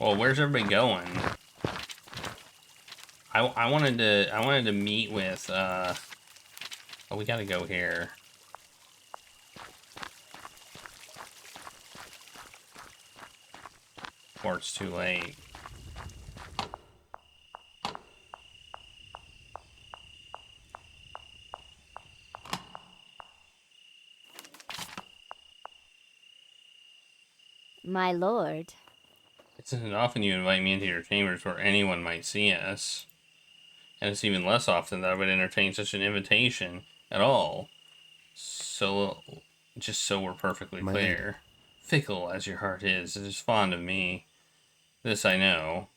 Well, where's everybody going? I wanted to meet with oh, we gotta go here. Or it's too late. My lord. It isn't often you invite me into your chambers where anyone might see us. And it's even less often that I would entertain such an invitation at all. So, just so we're perfectly My clear. lady. Fickle as your heart is, it is fond of me. This I know.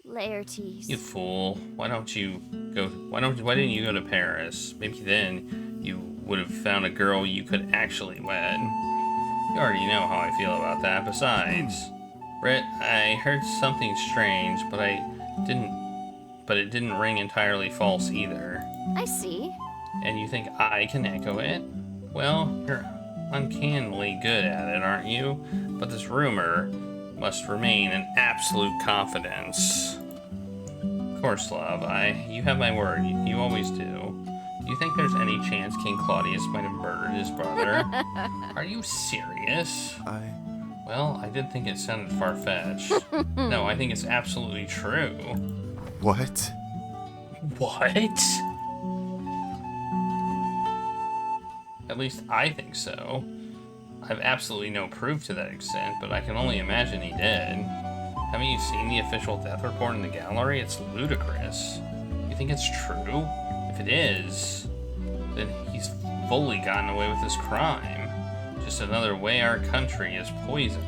Laertes. You fool. Why didn't you go to Paris? Maybe then you would have found a girl you could actually wed. You already know how I feel about that. Besides, Britt, I heard something strange, but it didn't ring entirely false either. I see. And you think I can echo it? Well, you're uncannily good at it, aren't you? But this rumor must remain in absolute confidence. Of course, love. You have my word. You always do. Do you think there's any chance King Claudius might have murdered his brother? Are you serious? Well, I did think it sounded far-fetched. No, I think it's absolutely true. What? What? At least I think so. I have absolutely no proof to that extent, but I can only imagine he did. Haven't you seen the official death report in the gallery? It's ludicrous. You think it's true? If it is, then he's fully gotten away with his crime. Just another way our country is poisoned.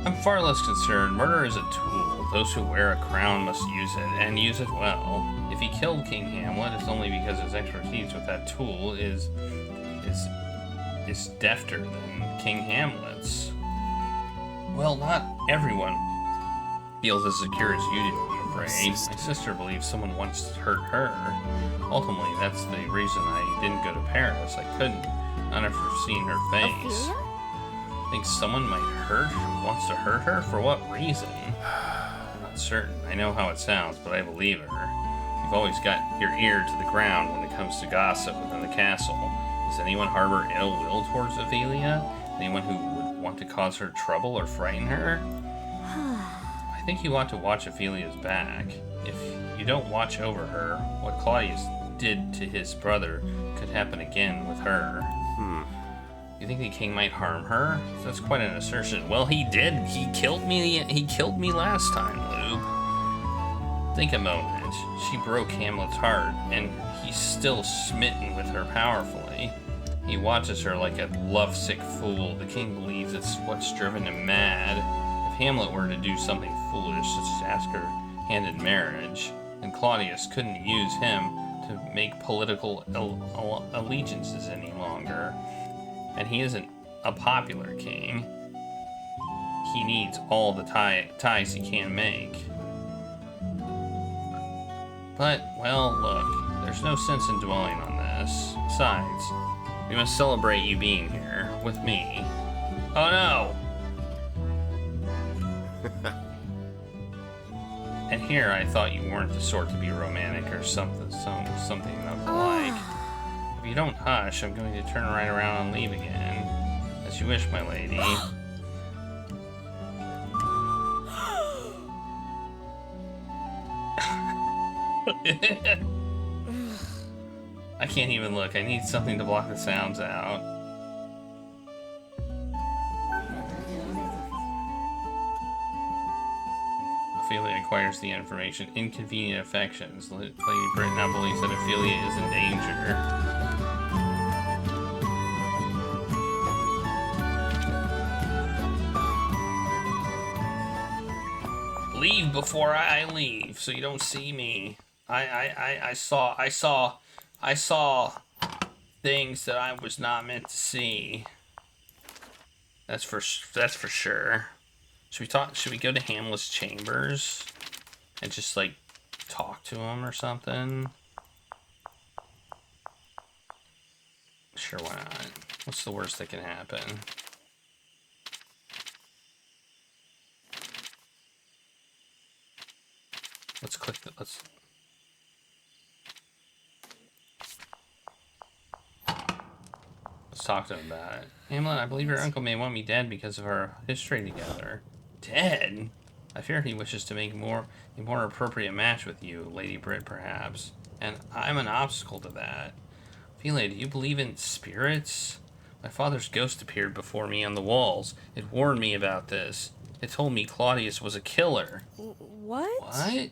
I'm far less concerned. Murder is a tool. Those who wear a crown must use it, and use it well. If he killed King Hamlet, it's only because his expertise with that tool is defter than King Hamlet's. Well, not everyone feels as secure as you do, I'm afraid. My sister believes someone once hurt her. Ultimately, that's the reason I didn't go to Paris. I couldn't. Not after seeing her face. Ophelia? Think someone wants to hurt her? For what reason? I'm not certain. I know how it sounds, but I believe her. You've always got your ear to the ground when it comes to gossip within the castle. Does anyone harbor ill will towards Ophelia? Anyone who would want to cause her trouble or frighten her? I think you ought to watch Ophelia's back. If you don't watch over her, what Claudius did to his brother could happen again with her. You think the king might harm her? That's quite an assertion. Well, he did. He killed me last time, Lube. Think a moment. She broke Hamlet's heart, and he's still smitten with her powerfully. He watches her like a lovesick fool. The king believes it's what's driven him mad. If Hamlet were to do something foolish, such as ask her hand in marriage, then Claudius couldn't use him to make political allegiances any longer. And he isn't a popular king. He needs all the ties he can make. But, well, look, there's no sense in dwelling on this. Besides, we must celebrate you being here with me. Oh no! And here I thought you weren't the sort to be romantic or something of the like. If you don't hush, I'm going to turn right around and leave again. As you wish, my lady. I can't even look. I need something to block the sounds out. Ophelia acquires the information. Inconvenient affections. Lady Britt now believes that Ophelia is in danger. Leave before I leave, so you don't see me. I saw things that I was not meant to see. That's for sure. Should we go to Hamlet's chambers and just like talk to him or something? Sure, why not? What's the worst that can happen? Let's click the, let's talk to him about it. Hamlet, I believe your uncle may want me dead because of our history together. Dead? I fear he wishes to make a more appropriate match with you, Lady Brit, perhaps. And I'm an obstacle to that. Ophelia, do you believe in spirits? My father's ghost appeared before me on the walls. It warned me about this. It told me Claudius was a killer. What? What?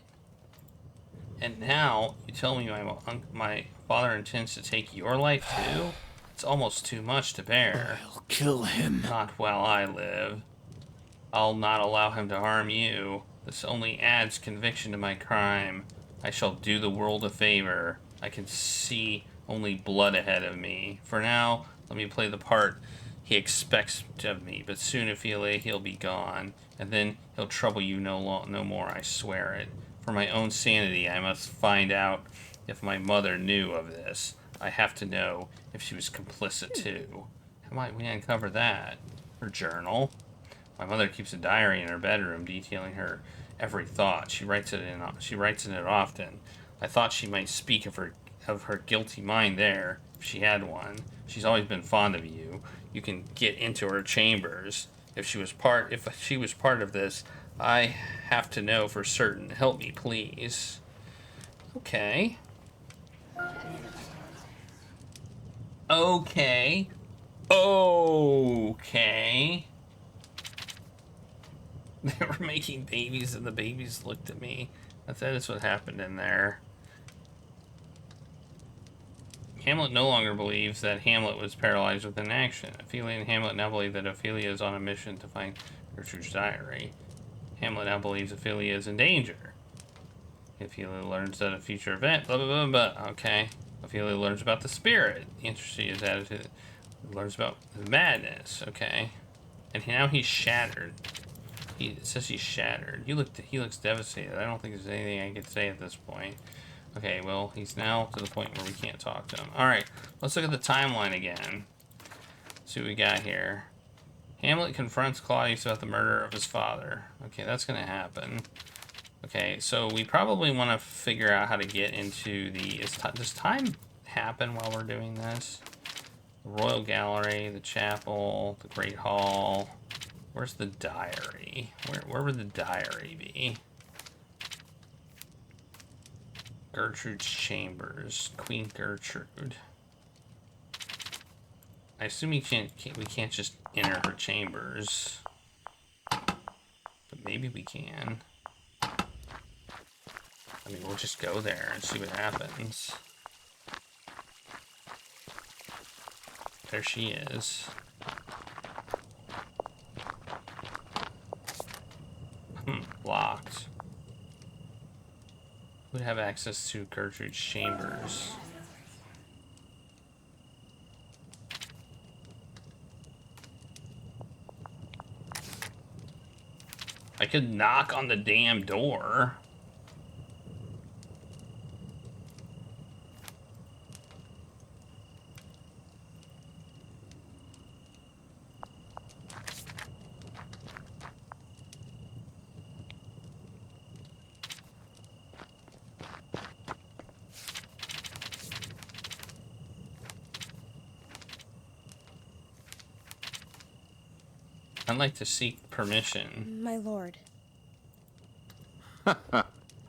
And now you tell me my father intends to take your life too? It's almost too much to bear. I'll kill him. Not while I live. I'll not allow him to harm you. This only adds conviction to my crime. I shall do the world a favor. I can see only blood ahead of me. For now, let me play the part he expects of me, but soon, Ophelia, he'll be gone, and then he'll trouble you no more, I swear it. For my own sanity, I must find out if my mother knew of this. I have to know if she was complicit too. How might we uncover that? Her journal. My mother keeps a diary in her bedroom detailing her every thought. She writes in it often. I thought she might speak of her guilty mind there, if she had one. She's always been fond of you. You can get into her chambers. If she was part of this, I have to know for certain. Help me, please. Okay. Okay. Okay. They were making babies and the babies looked at me. That is what happened in there. Hamlet no longer believes that Hamlet was paralyzed with inaction. Ophelia and Hamlet now believe that Ophelia is on a mission to find Gertrude's diary. Hamlet now believes Ophelia is in danger. Ophelia learns that a future event, blah, blah, blah, blah. Okay. Ophelia learns about the spirit. Interesting his attitude. Learns about the madness. Okay. And now he's shattered. It says he's shattered. He looks devastated. I don't think there's anything I can say at this point. Okay, well, he's now to the point where we can't talk to him. Alright, let's look at the timeline again. See what we got here. Hamlet confronts Claudius about the murder of his father. Okay, that's going to happen. Okay, so we probably want to figure out how to get into the... Does time happen while we're doing this? The Royal Gallery, the chapel, the Great Hall. Where's the diary? Where would the diary be? Gertrude's chambers. Queen Gertrude. I assume we can't just enter her chambers. But maybe we can. I mean, we'll just go there and see what happens. There she is. Locked. Who would have access to Gertrude's chambers? I could knock on the damn door. I'd like to seek permission. My lord. I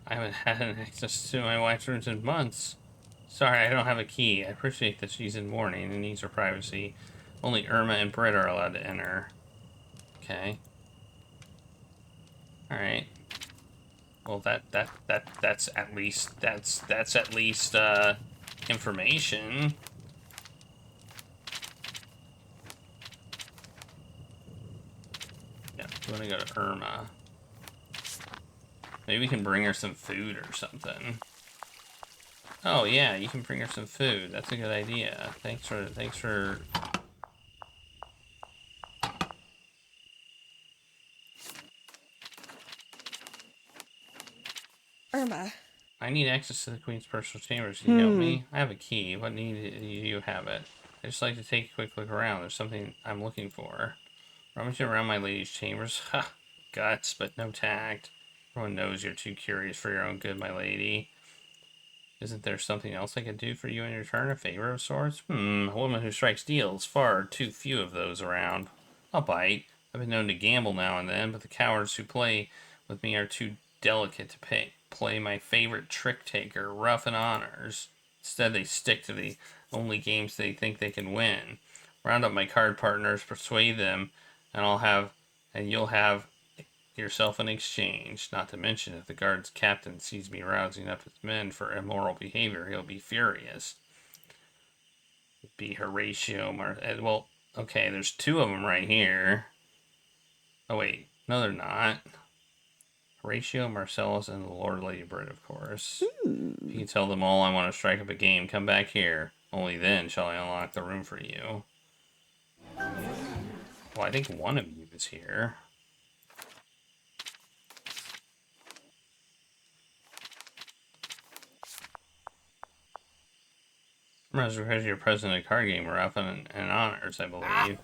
haven't had an access to my wife's rooms in months. Sorry, I don't have a key. I appreciate that she's in mourning and needs her privacy. Only Irma and Britt are allowed to enter. Okay. Alright. Well, that's at least information. Yeah, we want to go to Irma. Maybe we can bring her some food or something. Oh yeah, you can bring her some food. That's a good idea. Thanks for. Irma. I need access to the Queen's personal chambers. Can you help me? I have a key. What need do you have it? I just like to take a quick look around. There's something I'm looking for. Rummaging around my lady's chambers. Ha! Guts, but no tact. Everyone knows you're too curious for your own good, my lady. Isn't there something else I could do for you in return? A favor of sorts? A woman who strikes deals. Far too few of those around. I'll bite. I've been known to gamble now and then, but the cowards who play with me are too delicate to play my favorite trick taker, rough and honors. Instead, they stick to the only games they think they can win. Round up my card partners, persuade them, and you'll have yourself an exchange. Not to mention, if the guard's captain sees me rousing up his men for immoral behavior, he'll be furious. Be Horatio well, okay, there's two of them right here. Oh wait, no, they're not. Horatio, Marcellus, and the Lord Lady Bird, of course. If you can tell them all I want to strike up a game, come back here. Only then shall I unlock the room for you. Well, I think one of you is here. Because you're president of the card game, rough and honors, I believe.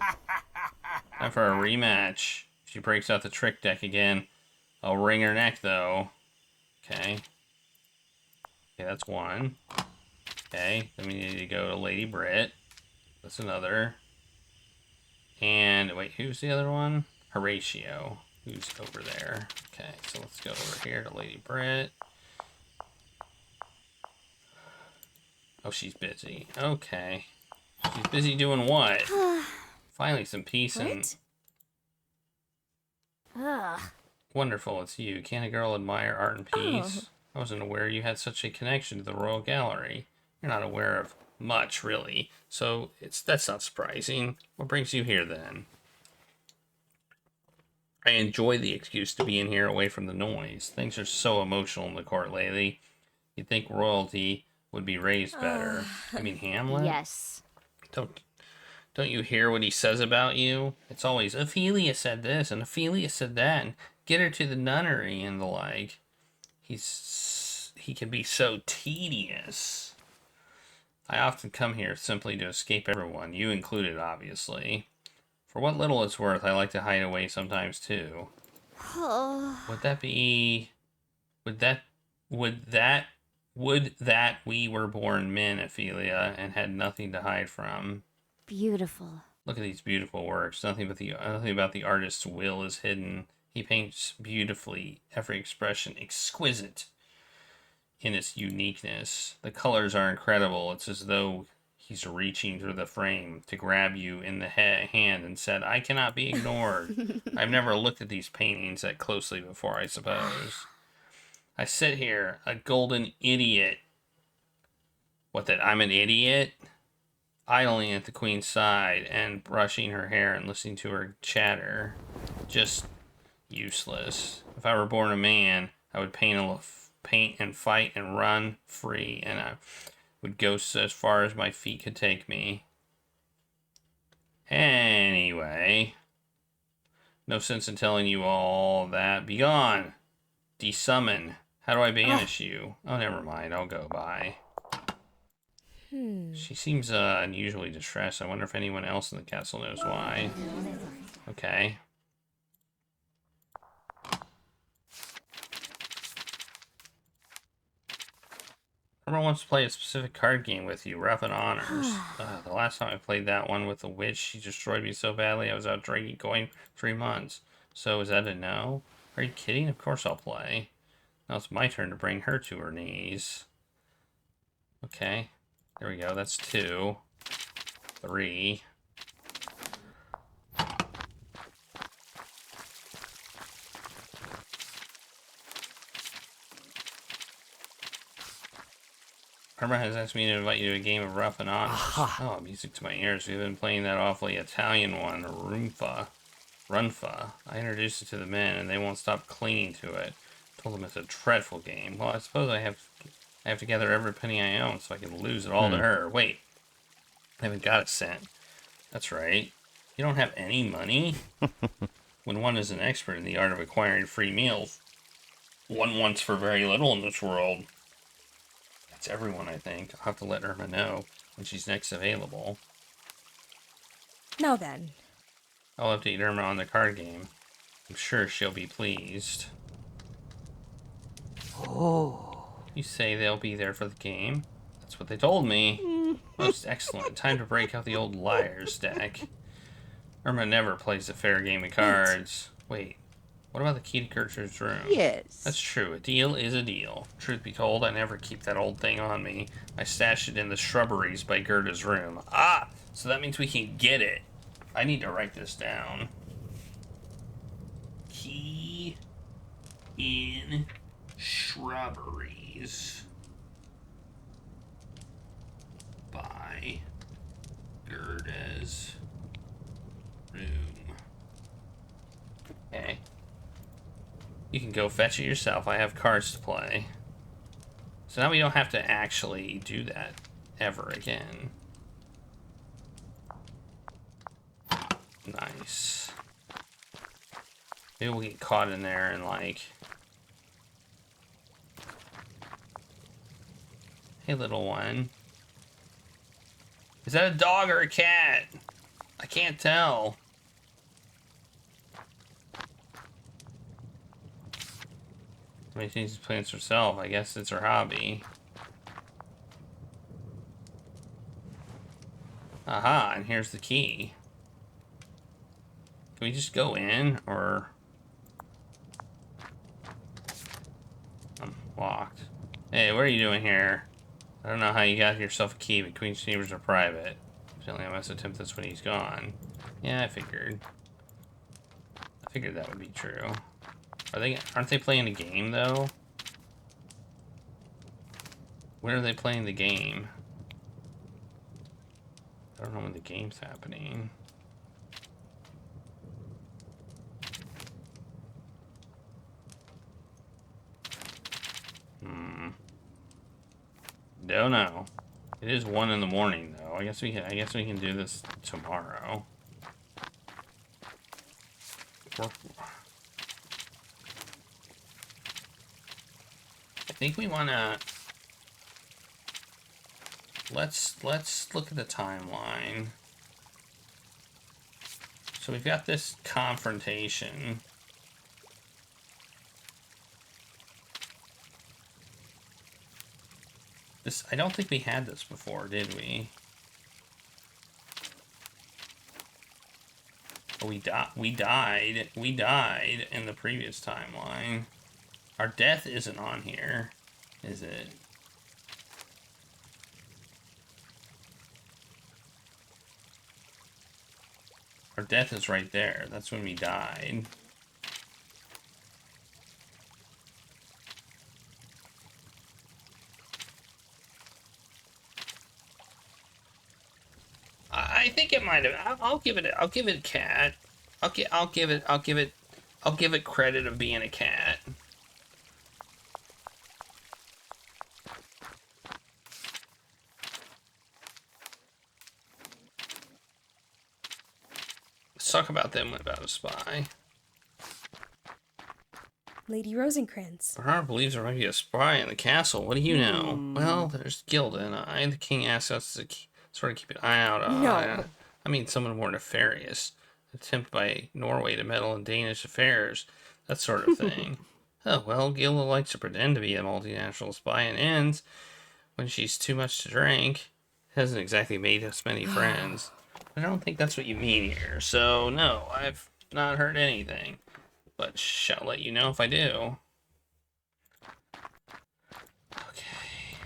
Time for a rematch. If she breaks out the trick deck again, I'll wring her neck, though. Okay. Okay, that's one. Okay, then we need to go to Lady Brit. That's another. And, wait, who's the other one? Horatio, who's over there. Okay, so let's go over here to Lady Brit. Oh, she's busy. Okay. She's busy doing what? Finally, some peace and... Wonderful, it's you. Can't a girl admire art and peace? I wasn't aware you had such a connection to the Royal Gallery. You're not aware of much, really. So, that's not surprising. What brings you here, then? I enjoy the excuse to be in here away from the noise. Things are so emotional in the court lately. You'd think royalty would be raised better. I mean, Hamlet? Yes. Don't you hear what he says about you? It's always, Ophelia said this, and Ophelia said that, and get her to the nunnery, and the like. He can be so tedious. I often come here simply to escape everyone, you included, obviously. For what little it's worth, I like to hide away sometimes, too. Would that we were born men, Ophelia, and had nothing to hide from? Beautiful. Look at these beautiful works. Nothing about the artist's will is hidden. He paints beautifully, every expression exquisite in its uniqueness. The colors are incredible. It's as though he's reaching through the frame to grab you in the hand and said, I cannot be ignored. I've never looked at these paintings that closely before, I suppose. I sit here, a golden idiot. What, that I'm an idiot? Idling at the queen's side and brushing her hair and listening to her chatter. Just useless. If I were born a man, I would paint and fight and run free, and I would go as far as my feet could take me. Anyway, no sense in telling you all that. Begone! Desummon. How do I banish you? Oh, never mind. I'll go by. She seems unusually distressed. I wonder if anyone else in the castle knows why. Okay. Everyone wants to play a specific card game with you, Rough and Honors. The last time I played that one with the witch, she destroyed me so badly I was out drinking going 3 months. So is that a no? Are you kidding? Of course I'll play. Now it's my turn to bring her to her knees. Okay. There we go. That's 2. 3. Irma has asked me to invite you to a game of Rough and Honors. Oh, music to my ears. We've been playing that awfully Italian one, Runfa. I introduced it to the men, and they won't stop clinging to it. Told them it's a dreadful game. Well, I suppose I have to gather every penny I own so I can lose it all to her. Wait, I haven't got a cent. That's right. You don't have any money? When one is an expert in the art of acquiring free meals, one wants for very little in this world. That's everyone, I think. I'll have to let Irma know when she's next available. Now then. I'll update Irma on the card game. I'm sure she'll be pleased. You say they'll be there for the game? That's what they told me. Most excellent. Time to break out the old liar's deck. Irma never plays a fair game of cards. Wait, what about the key to Gertrude's room? Yes. That's true. A deal is a deal. Truth be told, I never keep that old thing on me. I stashed it in the shrubberies by Gerda's room. Ah, so that means we can get it. I need to write this down. Key in shrubberies by Gerda's room. Okay. You can go fetch it yourself. I have cards to play. So now we don't have to actually do that ever again. Nice. Maybe we'll get caught in there and like... Hey, little one. Is that a dog or a cat? I can't tell. Many things to plans herself. I guess it's her hobby. Aha, and here's the key. Can we just go in, or... I'm locked. Hey, what are you doing here? I don't know how you got yourself a key, but Queen's chambers are private. Certainly I must attempt this when he's gone. Yeah, I figured. I figured that would be true. Aren't they playing a game, though? When are they playing the game? I don't know when the game's happening. Don't know. It is 1 in the morning, though. I guess we can do this tomorrow. I think we wanna... Let's look at the timeline. So we've got this confrontation. I don't think we had this before, did we? Oh, we died in the previous timeline. Our death isn't on here, is it? Our death is right there. That's when we died. I think it might have. I'll give it a cat. I'll give it credit of being a cat. Let's talk about them without a spy. Lady Rosencrantz. Bernard believes there might be a spy in the castle. What do you know? Well, there's Gilda and I. The king asks us to sort of keep an eye out on. No. I mean, someone more nefarious. Attempt by Norway to meddle in Danish affairs. That sort of thing. Oh, well, Gilda likes to pretend to be a multinational spy and ends when she's too much to drink. Hasn't exactly made us many friends. I don't think that's what you mean here. So, no, I've not heard anything. But shall let you know if I do. Okay.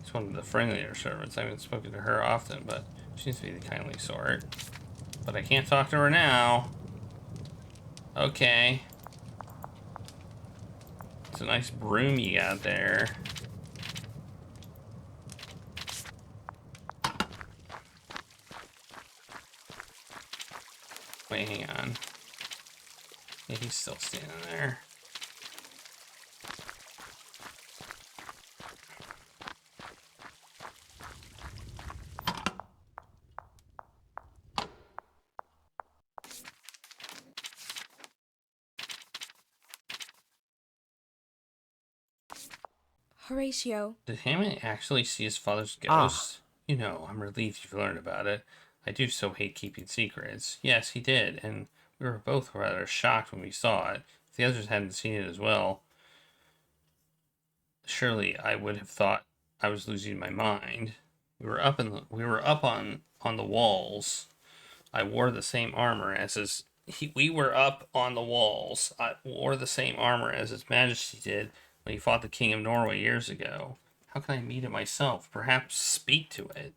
She's one of the friendlier servants. I haven't spoken to her often, but she seems to be the kindly sort. But I can't talk to her now. Okay. It's a nice broom you got there. Wait, hang on. Yeah, he's still standing there. Horatio. Did Hamlet actually see his father's ghost? You know, I'm relieved you've learned about it. I do so hate keeping secrets. Yes, he did, and We were both rather shocked when we saw it. If the others hadn't seen it as well, surely I would have thought I was losing my mind. We were up on the walls. I wore the same armor as his. We were up on the walls. I wore the same armor as His Majesty did when he fought the King of Norway years ago. How can I meet it myself? Perhaps speak to it.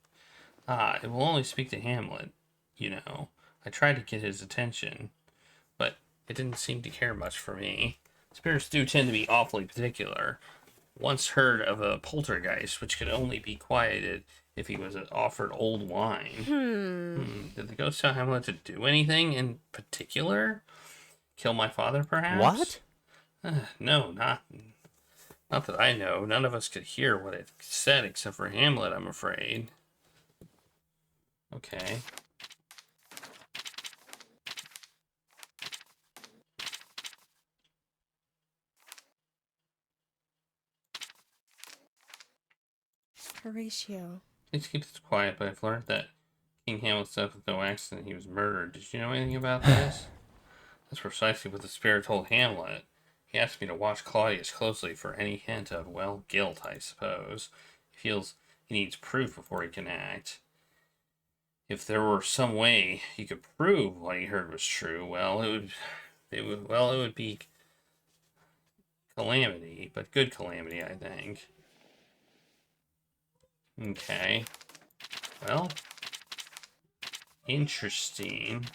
Ah, it will only speak to Hamlet. You know, I tried to get his attention, but it didn't seem to care much for me. Spirits do tend to be awfully particular. Once heard of a poltergeist which could only be quieted if he was offered old wine. Did the ghost tell Hamlet to do anything in particular? Kill my father, perhaps? What? No, not that I know. None of us could hear what it said except for Hamlet, I'm afraid. Okay. Horatio. Please keep this quiet, but I've learned that King Hamlet's death was no accident. He was murdered. Did you know anything about this? That's precisely what the spirit told Hamlet. He asked me to watch Claudius closely for any hint of, well, guilt, I suppose. He feels he needs proof before he can act. If there were some way he could prove what he heard was true, well, it would be calamity, but good calamity, I think. Okay. Well, interesting.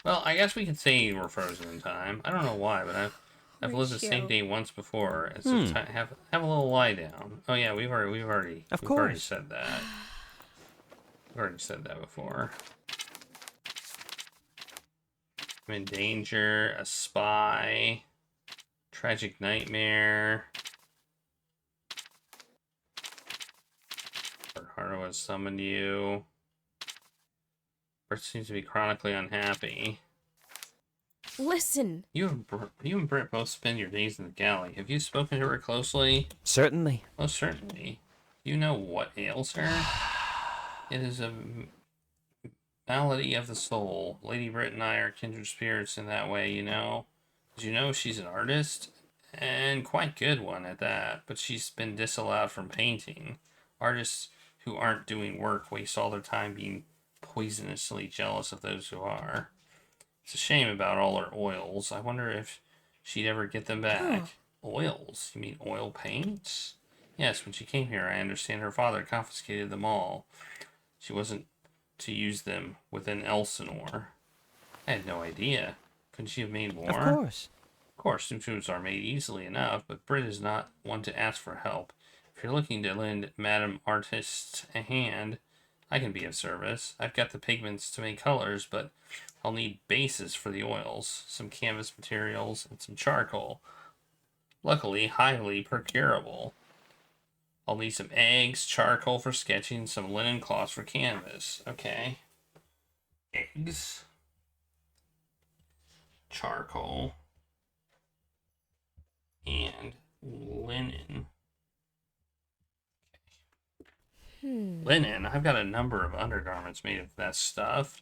Well, I guess we could say we're frozen in time. I don't know why, but I've lived the same day once before. It's have a little lie down. Oh yeah, we've already said that. We've already said that before. I'm in danger. A spy. Tragic nightmare. Lord Harlow has summoned you. Brit seems to be chronically unhappy. Listen. You and Brit both spend your days in the galley. Have you spoken to her closely? Certainly. Most certainly. Do you know what ails her? It is a malady of the soul. Lady Brit and I are kindred spirits in that way, you know. Did you know she's an artist? And quite good one at that. But she's been disallowed from painting. Artists who aren't doing work waste all their time being poisonously jealous of those who are. It's a shame about all her oils. I wonder if she'd ever get them back. Oils? You mean oil paints? Yes, when she came here, I understand her father confiscated them all. She wasn't to use them within Elsinore. I had no idea. Couldn't she have made more? Of course. Of course, new tunes are made easily enough, but Brit is not one to ask for help. If you're looking to lend Madame Artist a hand, I can be of service. I've got the pigments to make colors, but I'll need bases for the oils, some canvas materials, and some charcoal. Luckily, highly procurable. I'll need some eggs, charcoal for sketching, some linen cloths for canvas. Okay. Eggs. Charcoal. And linen. Linen? I've got a number of undergarments made of that stuff.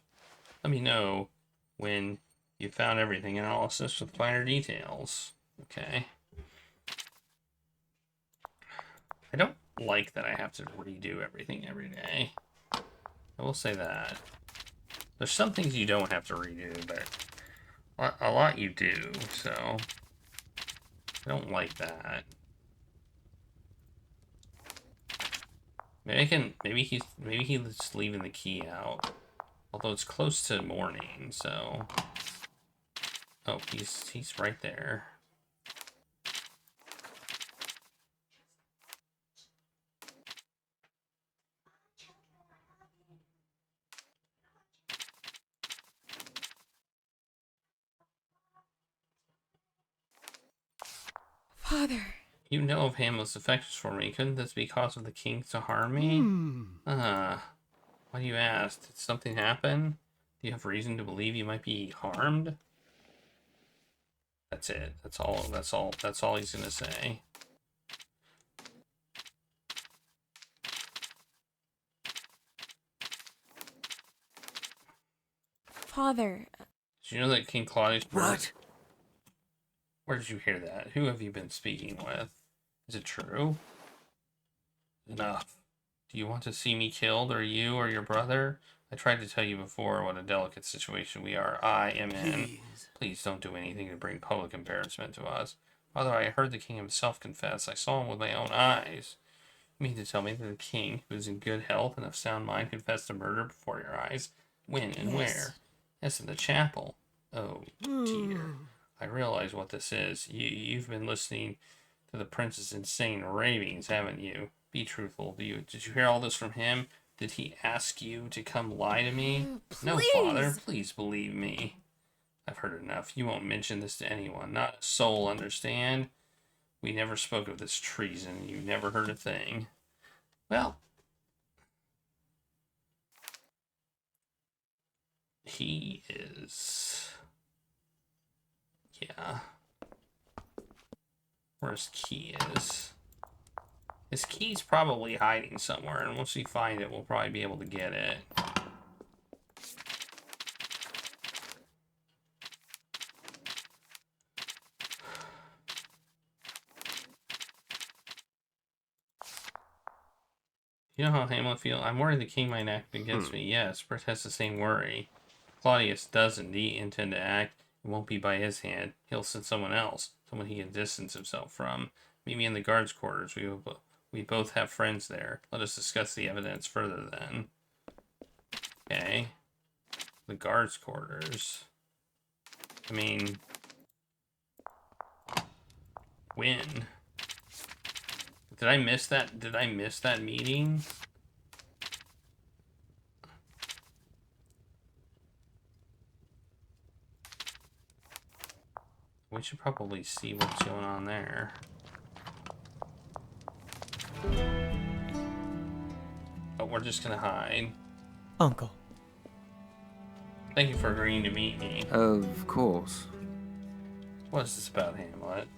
Let me know when you found everything and I'll assist with finer details. Okay. I don't like that I have to redo everything every day. I will say that. There's some things you don't have to redo, but a lot you do, so I don't like that. Maybe he's leaving the key out. Although it's close to morning, so. Oh, he's right there. Father. You know of Hamlet's affections for me. Couldn't this be cause of the king to harm me? Why do you ask? Did something happen? Do you have reason to believe you might be harmed? That's it. That's all he's gonna say. Father. Did you know that King Claudius... What? Where did you hear that? Who have you been speaking with? Is it true? Enough. Do you want to see me killed, or you, or your brother? I tried to tell you before what a delicate situation we I am in. Please don't do anything to bring public embarrassment to us. Father, I heard the king himself confess. I saw him with my own eyes. You mean to tell me that the king, who is in good health and of sound mind, confessed to murder before your eyes? When and where? Yes, in the chapel. Oh, dear. I realize what this is. You've been listening to the prince's insane ravings, haven't you? Be truthful. Did you hear all this from him? Did he ask you to come lie to me? No, Father. Please believe me. I've heard enough. You won't mention this to anyone. Not a soul, understand? We never spoke of this treason. You never heard a thing. Well, he is... Yeah. Where his key is. His key's probably hiding somewhere, and once we find it, we'll probably be able to get it. You know how Hamlet feels? I'm worried the king might act against me. Yes, Bert has the same worry. Claudius does indeed intend to act. It won't be by his hand. He'll send someone else, someone he can distance himself from. Meet me in the guards' quarters. We both have friends there. Let us discuss the evidence further then. Okay. The guards' quarters. I mean... When? Did I miss that? Did I miss that meeting? We should probably see what's going on there. But we're just gonna hide. Uncle. Thank you for agreeing to meet me. Of course. What is this about, Hamlet?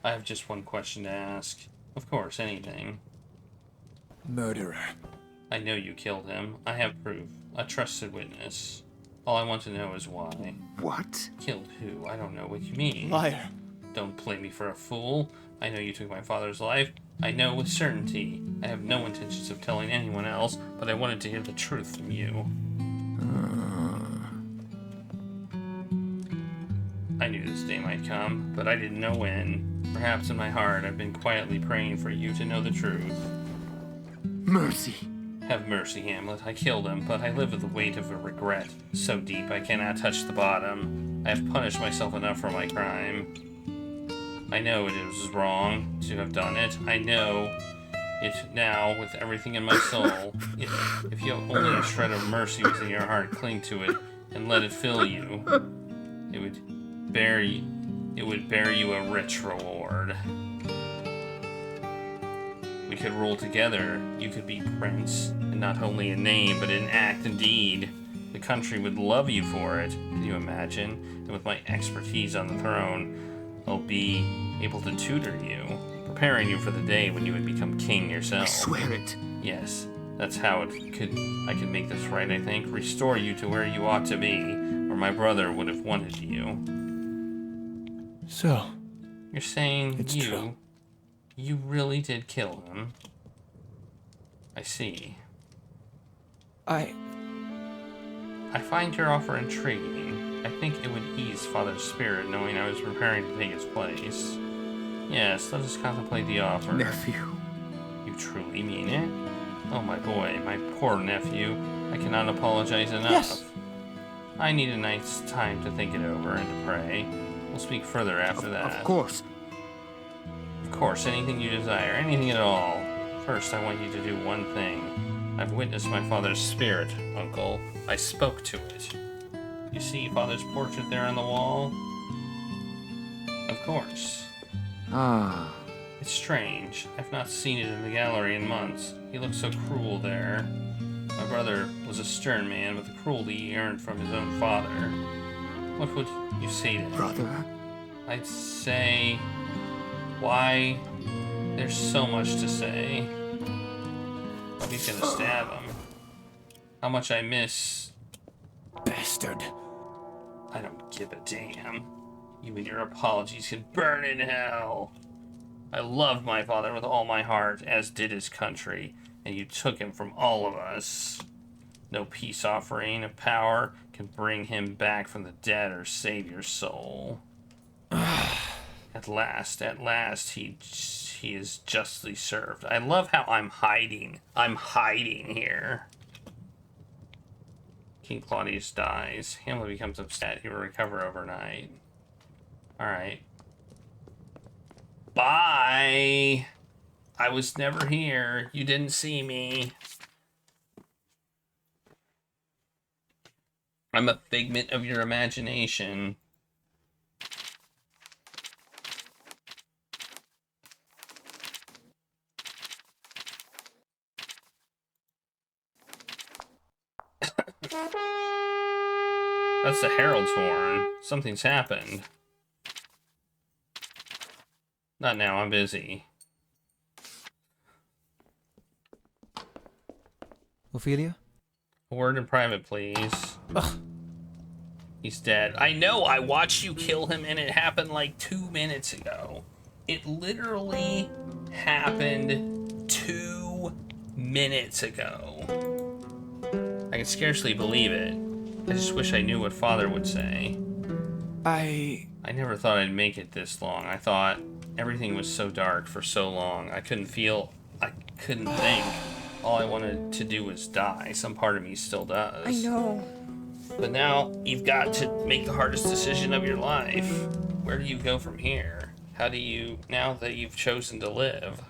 I have just one question to ask. Of course, anything. Murderer. I know you killed him. I have proof. A trusted witness. All I want to know is why. What? Killed who? I don't know what you mean. Liar. Don't play me for a fool. I know you took my father's life. I know with certainty. I have no intentions of telling anyone else, but I wanted to hear the truth from you. I knew this day might come, but I didn't know when. Perhaps in my heart I've been quietly praying for you to know the truth. Mercy. Have mercy, Hamlet. I killed him, but I live with the weight of a regret so deep I cannot touch the bottom. I have punished myself enough for my crime. I know it was wrong to have done it. I know it now with everything in my soul. If you have only a shred of mercy within your heart, cling to it and let it fill you. It would bear you a rich reward. We could rule together. You could be prince, and not only in name, but in act and deed. The country would love you for it. Can you imagine? And with my expertise on the throne, I'll be able to tutor you, preparing you for the day when you would become king yourself. I swear it. Yes, that's how I could make this right, I think. Restore you to where you ought to be, where my brother would have wanted you. So, You're saying it's true. You really did kill him? I see. I find your offer intriguing. I think it would ease Father's spirit knowing I was preparing to take his place. Yes, let us contemplate the offer. Nephew. You truly mean it? Oh, my boy, my poor nephew. I cannot apologize enough. Yes. I need a night's time to think it over and to pray. We'll speak further after that. Of course. Of course, anything you desire, anything at all. First, I want you to do one thing. I've witnessed my father's spirit, Uncle. I spoke to it. You see Father's portrait there on the wall? Of course. Ah. It's strange. I've not seen it in the gallery in months. He looked so cruel there. My brother was a stern man, but the cruelty he earned from his own father. What would you say to him? Brother? I'd say... Why? There's so much to say. Oh, he's gonna stab him. How much I miss... Bastard. I don't give a damn. You and your apologies can burn in hell. I loved my father with all my heart, as did his country, and you took him from all of us. No peace offering of power can bring him back from the dead or save your soul. At last, he is justly served. I love how I'm hiding. I'm hiding here. King Claudius dies. Hamlet becomes upset. He will recover overnight. Alright. Bye! I was never here. You didn't see me. I'm a figment of your imagination. That's the herald's horn. Something's happened. Not now, I'm busy. Ophelia? A word in private, please. Ugh. He's dead. I know, I watched you kill him and it happened like 2 minutes ago. It literally happened 2 minutes ago. I can scarcely believe it. I just wish I knew what Father would say. I never thought I'd make it this long. I thought everything was so dark for so long. I couldn't feel, I couldn't think. All I wanted to do was die. Some part of me still does. I know. But now you've got to make the hardest decision of your life. Where do you go from here? How do you, now that you've chosen to live?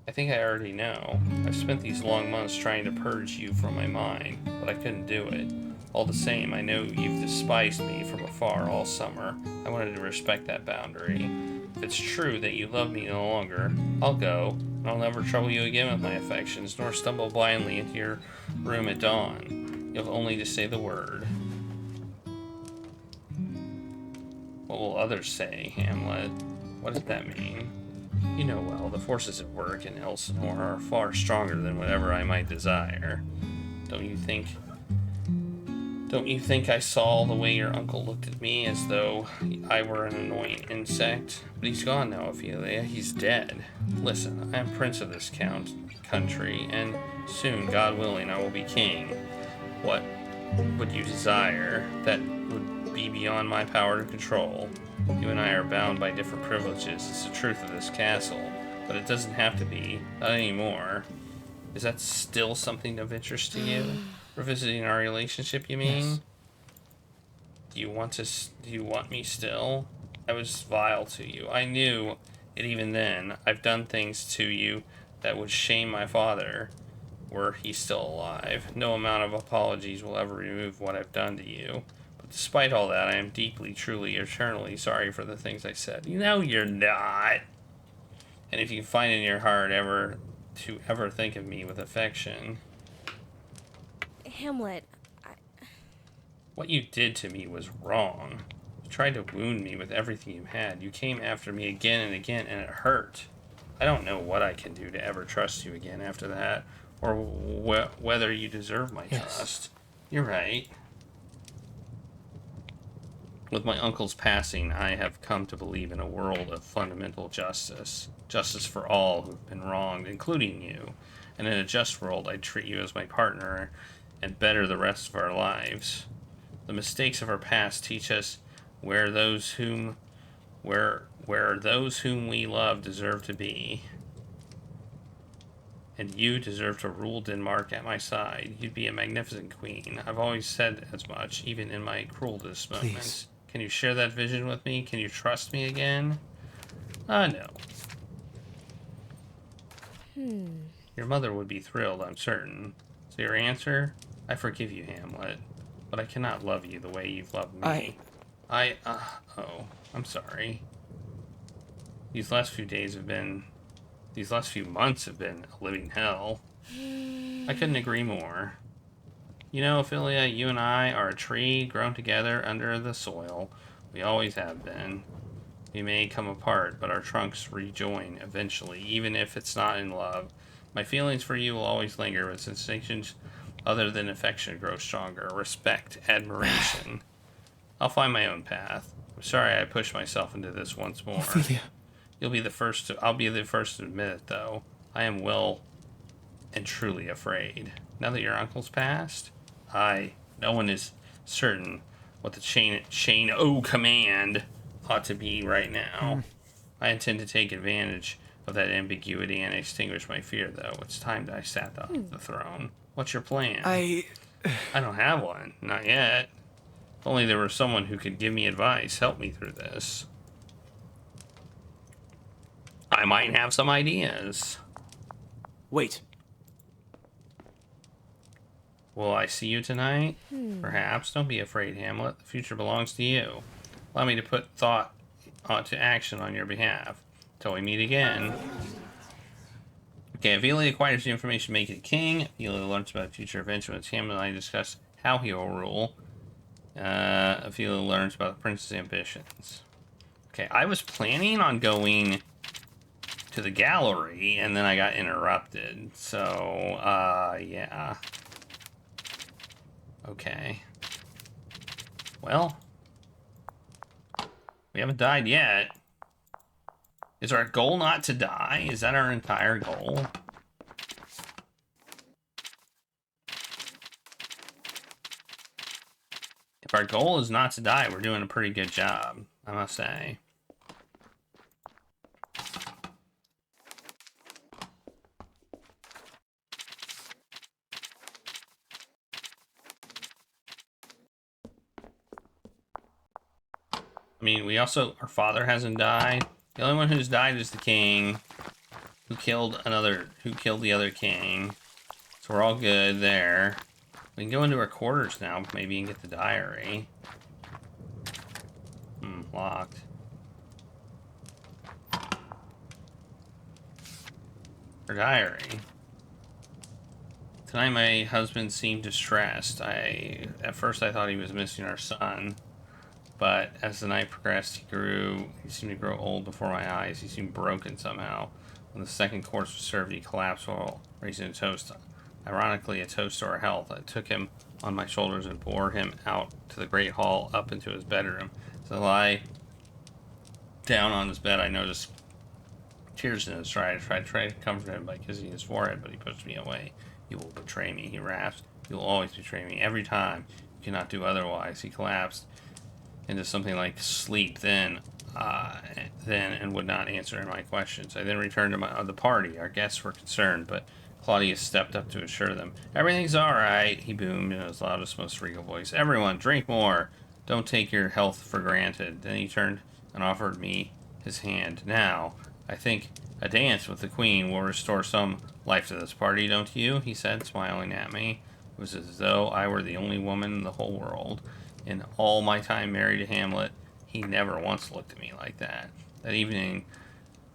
I think I already know. I've spent these long months trying to purge you from my mind, but I couldn't do it. All the same, I know you've despised me from afar all summer. I wanted to respect that boundary. If it's true that you love me no longer, I'll go, and I'll never trouble you again with my affections, nor stumble blindly into your room at dawn. You'll only to say the word. What will others say, Hamlet? What does that mean? You know well, the forces at work in Elsinore are far stronger than whatever I might desire. Don't you think I saw the way your uncle looked at me as though I were an annoying insect? But he's gone now, Ophelia. He's dead. Listen, I am prince of this country, and soon, God willing, I will be king. What would you desire that would be beyond my power to control? You and I are bound by different privileges. It's the truth of this castle. But it doesn't have to be. Not anymore. Is that still something of interest to you? Revisiting our relationship, you mean? Yes. Do you want me still? I was vile to you. I knew it even then. I've done things to you that would shame my father were he still alive. No amount of apologies will ever remove what I've done to you. But despite all that, I am deeply, truly, eternally sorry for the things I said. No, you're not. And if you find in your heart ever think of me with affection... Hamlet, What you did to me was wrong. You tried to wound me with everything you had. You came after me again and again, and it hurt. I don't know what I can do to ever trust you again after that, or whether you deserve my trust. You're right. With my uncle's passing, I have come to believe in a world of fundamental justice. Justice for all who've been wronged, including you. And in a just world, I treat you as my partner and better the rest of our lives. The mistakes of our past teach us where those whom we love deserve to be. And you deserve to rule Denmark at my side. You'd be a magnificent queen. I've always said as much, even in my cruelest moments. Can you share that vision with me? Can you trust me again? No. Your mother would be thrilled, I'm certain. So your answer? I forgive you, Hamlet. But I cannot love you the way you've loved me. I'm sorry. These last few months have been a living hell. I couldn't agree more. You know, Ophelia, you and I are a tree grown together under the soil. We always have been. We may come apart, but our trunks rejoin eventually, even if it's not in love. My feelings for you will always linger, but sensations other than affection grow stronger. Respect, admiration. I'll find my own path. I'm sorry I pushed myself into this once more. Ophelia. I'll be the first to admit it, though. I am well and truly afraid. Now that your uncle's passed, no one is certain what the chain O command ought to be right now. I intend to take advantage of that ambiguity and extinguish my fear, though. It's time that I sat on the throne. What's your plan? I don't have one. Not yet. If only there were someone who could give me advice, help me through this. I might have some ideas. Wait. Will I see you tonight? Perhaps. Don't be afraid, Hamlet. The future belongs to you. Allow me to put thought to action on your behalf. Till we meet again. Okay, Ophelia acquires the information to make it king. Ophelia learns about future events when Hamlet and I discuss how he will rule. Ophelia learns about the prince's ambitions. Okay, I was planning on going to the gallery, and then I got interrupted. So, yeah. Okay. Well, we haven't died yet. Is our goal not to die? Is that our entire goal? If our goal is not to die, we're doing a pretty good job, I must say. I mean, our father hasn't died. The only one who's died is the king, who killed the other king. So we're all good there. We can go into our quarters now, maybe, and get the diary. Locked. Our diary. Tonight my husband seemed distressed. At first I thought he was missing our son. But as the night progressed, he seemed to grow old before my eyes. He seemed broken somehow. When the second course was served, he collapsed while raising a toast. Ironically, a toast to our health. I took him on my shoulders and bore him out to the great hall up into his bedroom. As I lie down on his bed, I noticed tears in his eyes. I tried to comfort him by kissing his forehead, but he pushed me away. You will betray me, he rasped. You will always betray me, every time. You cannot do otherwise. He collapsed into something like sleep then and would not answer my questions. I then returned to the party. Our guests were concerned, but Claudius stepped up to assure them. Everything's all right, he boomed in his loudest, most regal voice. Everyone, drink more. Don't take your health for granted. Then he turned and offered me his hand. Now, I think a dance with the queen will restore some life to this party, don't you? He said, smiling at me. It was as though I were the only woman in the whole world. In all my time married to Hamlet, he never once looked at me like that. That evening,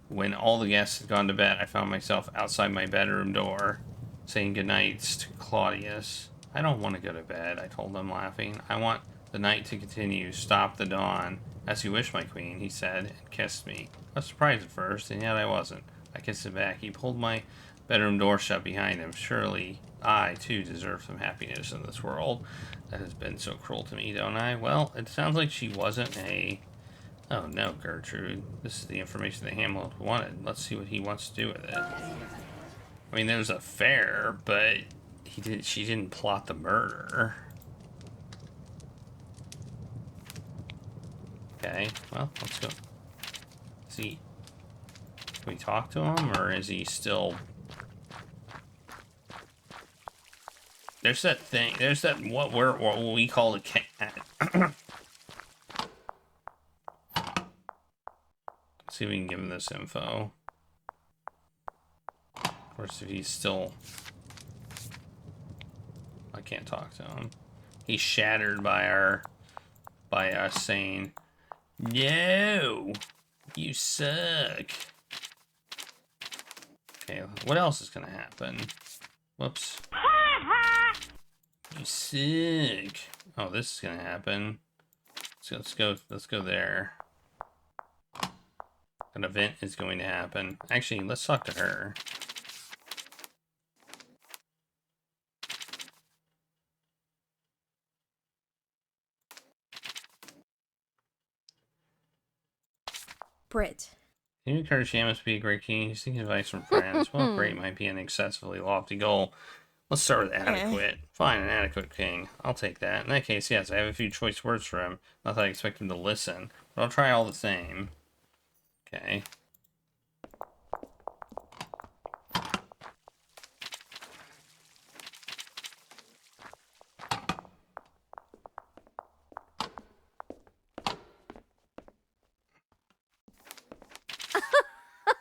when all the guests had gone to bed, I found myself outside my bedroom door, saying goodnights to Claudius. I don't want to go to bed, I told him, laughing. I want the night to continue. Stop the dawn. As you wish, my queen, he said, and kissed me. I was surprised at first, and yet I wasn't. I kissed him back. He pulled my bedroom door shut behind him. Surely I, too, deserve some happiness in this world that has been so cruel to me, don't I? Well, it sounds like she wasn't a... Oh, no, Gertrude. This is the information that Hamlet wanted. Let's see what he wants to do with it. I mean, there's a affair, but she didn't plot the murder. Okay, well, let's go. See, can we talk to him, or is he still... There's that thing, there's that, what we call a cat. See if we can give him this info. Of course, if he's still... I can't talk to him. He's shattered by us saying, no, you suck. Okay, what else is gonna happen? Whoops. You suck. Oh, this is gonna happen. So let's go there. An event is going to happen. Actually, let's talk to her. Brit. Can you encourage Shamus to be a great king? He's seeking advice from friends. Well, great might be an excessively lofty goal. Let's start with adequate. Fine, an adequate king. I'll take that. In that case, yes, I have a few choice words for him. Not that I expect him to listen, but I'll try all the same. Okay.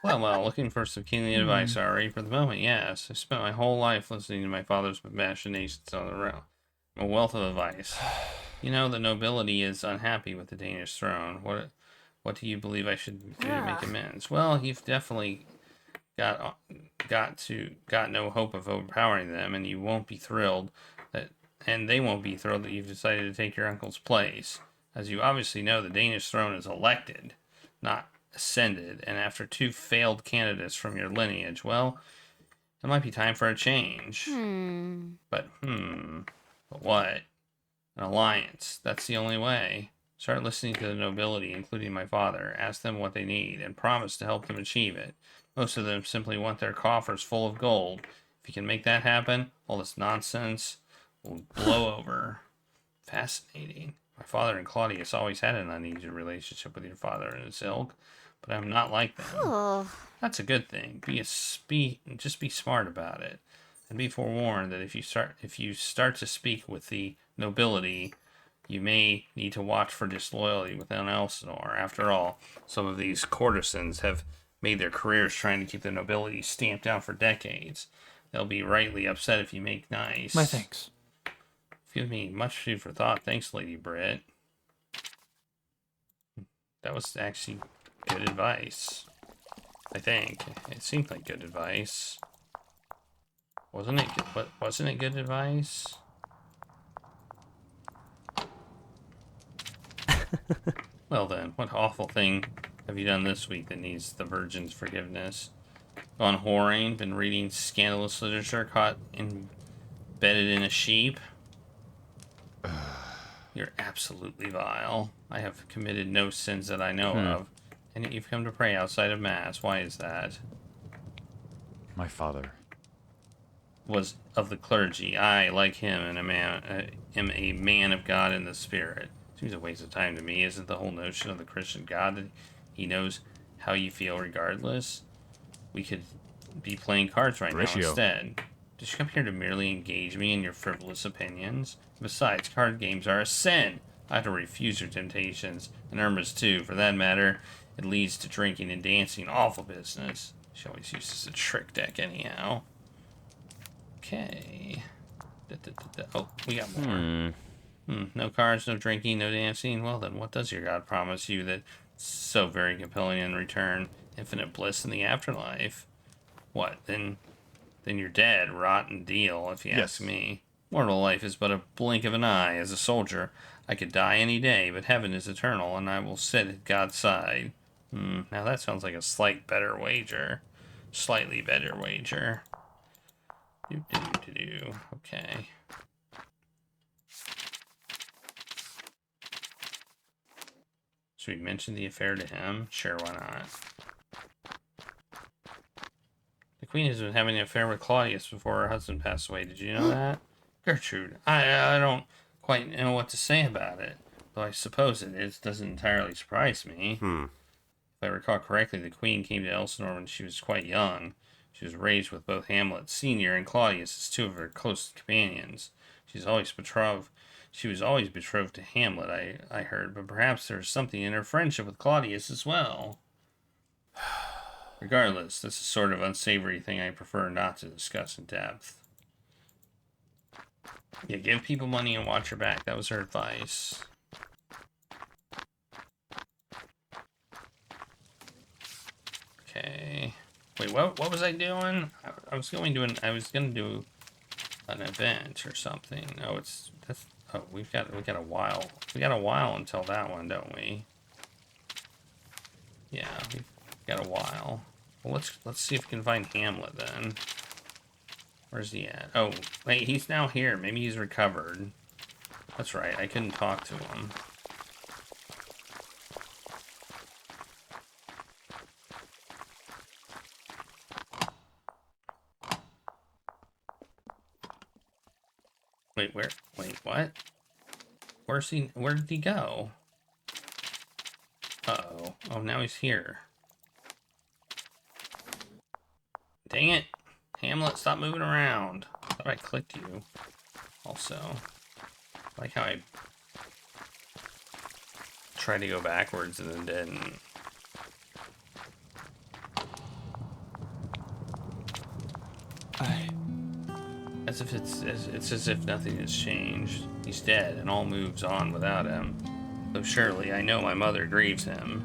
Well, looking for some kingly advice, Ari. For the moment, yes. I spent my whole life listening to my father's machinations on the realm. A wealth of advice. You know, the nobility is unhappy with the Danish throne. What do you believe I should do to make amends? Well, you've definitely got no hope of overpowering them, and you won't be thrilled and they won't be thrilled that you've decided to take your uncle's place. As you obviously know, the Danish throne is elected, not ascended, and after 2 failed candidates from your lineage, well, it might be time for a change. But what? An alliance. That's the only way. Start listening to the nobility, including my father. Ask them what they need, and promise to help them achieve it. Most of them simply want their coffers full of gold. If you can make that happen, all this nonsense will blow over. Fascinating. My father and Claudius always had an uneasy relationship with your father and his ilk, but I'm not like them. That's a good thing. Just be smart about it, and be forewarned that if you start to speak with the nobility, you may need to watch for disloyalty within Elsinore. After all, some of these courtesans have made their careers trying to keep the nobility stamped out for decades. They'll be rightly upset if you make nice. My thanks. Give me much food for thought. Thanks, Lady Brit. That was actually good advice. I think. It seemed like good advice. Wasn't it? Wasn't it good advice? Well then, what awful thing have you done this week that needs the Virgin's forgiveness? Gone whoring, been reading scandalous literature, caught embedded in a sheep? You're absolutely vile. I have committed no sins that I know of, and yet you've come to pray outside of Mass. Why is that? My father Was of the clergy. I, like him, am a man of God in the Spirit. Seems a waste of time to me. Isn't the whole notion of the Christian God that he knows how you feel regardless? We could be playing cards right now instead. Did you come here to merely engage me in your frivolous opinions? Besides, card games are a sin. I have to refuse your temptations, and Irma's too. For that matter, it leads to drinking and dancing. Awful business. She always uses a trick deck anyhow. Okay. Oh, we got more. No cards, no drinking, no dancing. Well then, what does your God promise you that's so very compelling in return? Infinite bliss in the afterlife. What, then you're dead. Rotten deal, if you ask me. Mortal life is but a blink of an eye. As a soldier, I could die any day, but heaven is eternal, and I will sit at God's side. Now that sounds like a slightly better wager. Okay. Should we mention the affair to him? Sure, why not? The Queen has been having an affair with Claudius before her husband passed away. Did you know that? Gertrude, I don't quite know what to say about it, though I suppose it doesn't entirely surprise me. If I recall correctly, the Queen came to Elsinore when she was quite young. She was raised with both Hamlet Sr. and Claudius as 2 of her close companions. She was always betrothed to Hamlet, I heard, but perhaps there's something in her friendship with Claudius as well. Regardless, this is sort of unsavory thing I prefer not to discuss in depth. Yeah, give people money and watch your back. That was her advice. Okay. Wait, what was I doing? I was going to do an event or something. We got a while. We got a while until that one, don't we? Yeah, we've got a while. Well, let's see if we can find Hamlet then. Where's he at? Oh, wait, he's now here. Maybe he's recovered. That's right. I couldn't talk to him. Wait, where? Wait, what? Where did he go? Uh-oh. Oh, now he's here. Dang it. Hamlet, stop moving around. I thought I clicked you. Also. I like how I tried to go backwards and then didn't. It's as if nothing has changed. He's dead, and all moves on without him. Though surely I know my mother grieves him.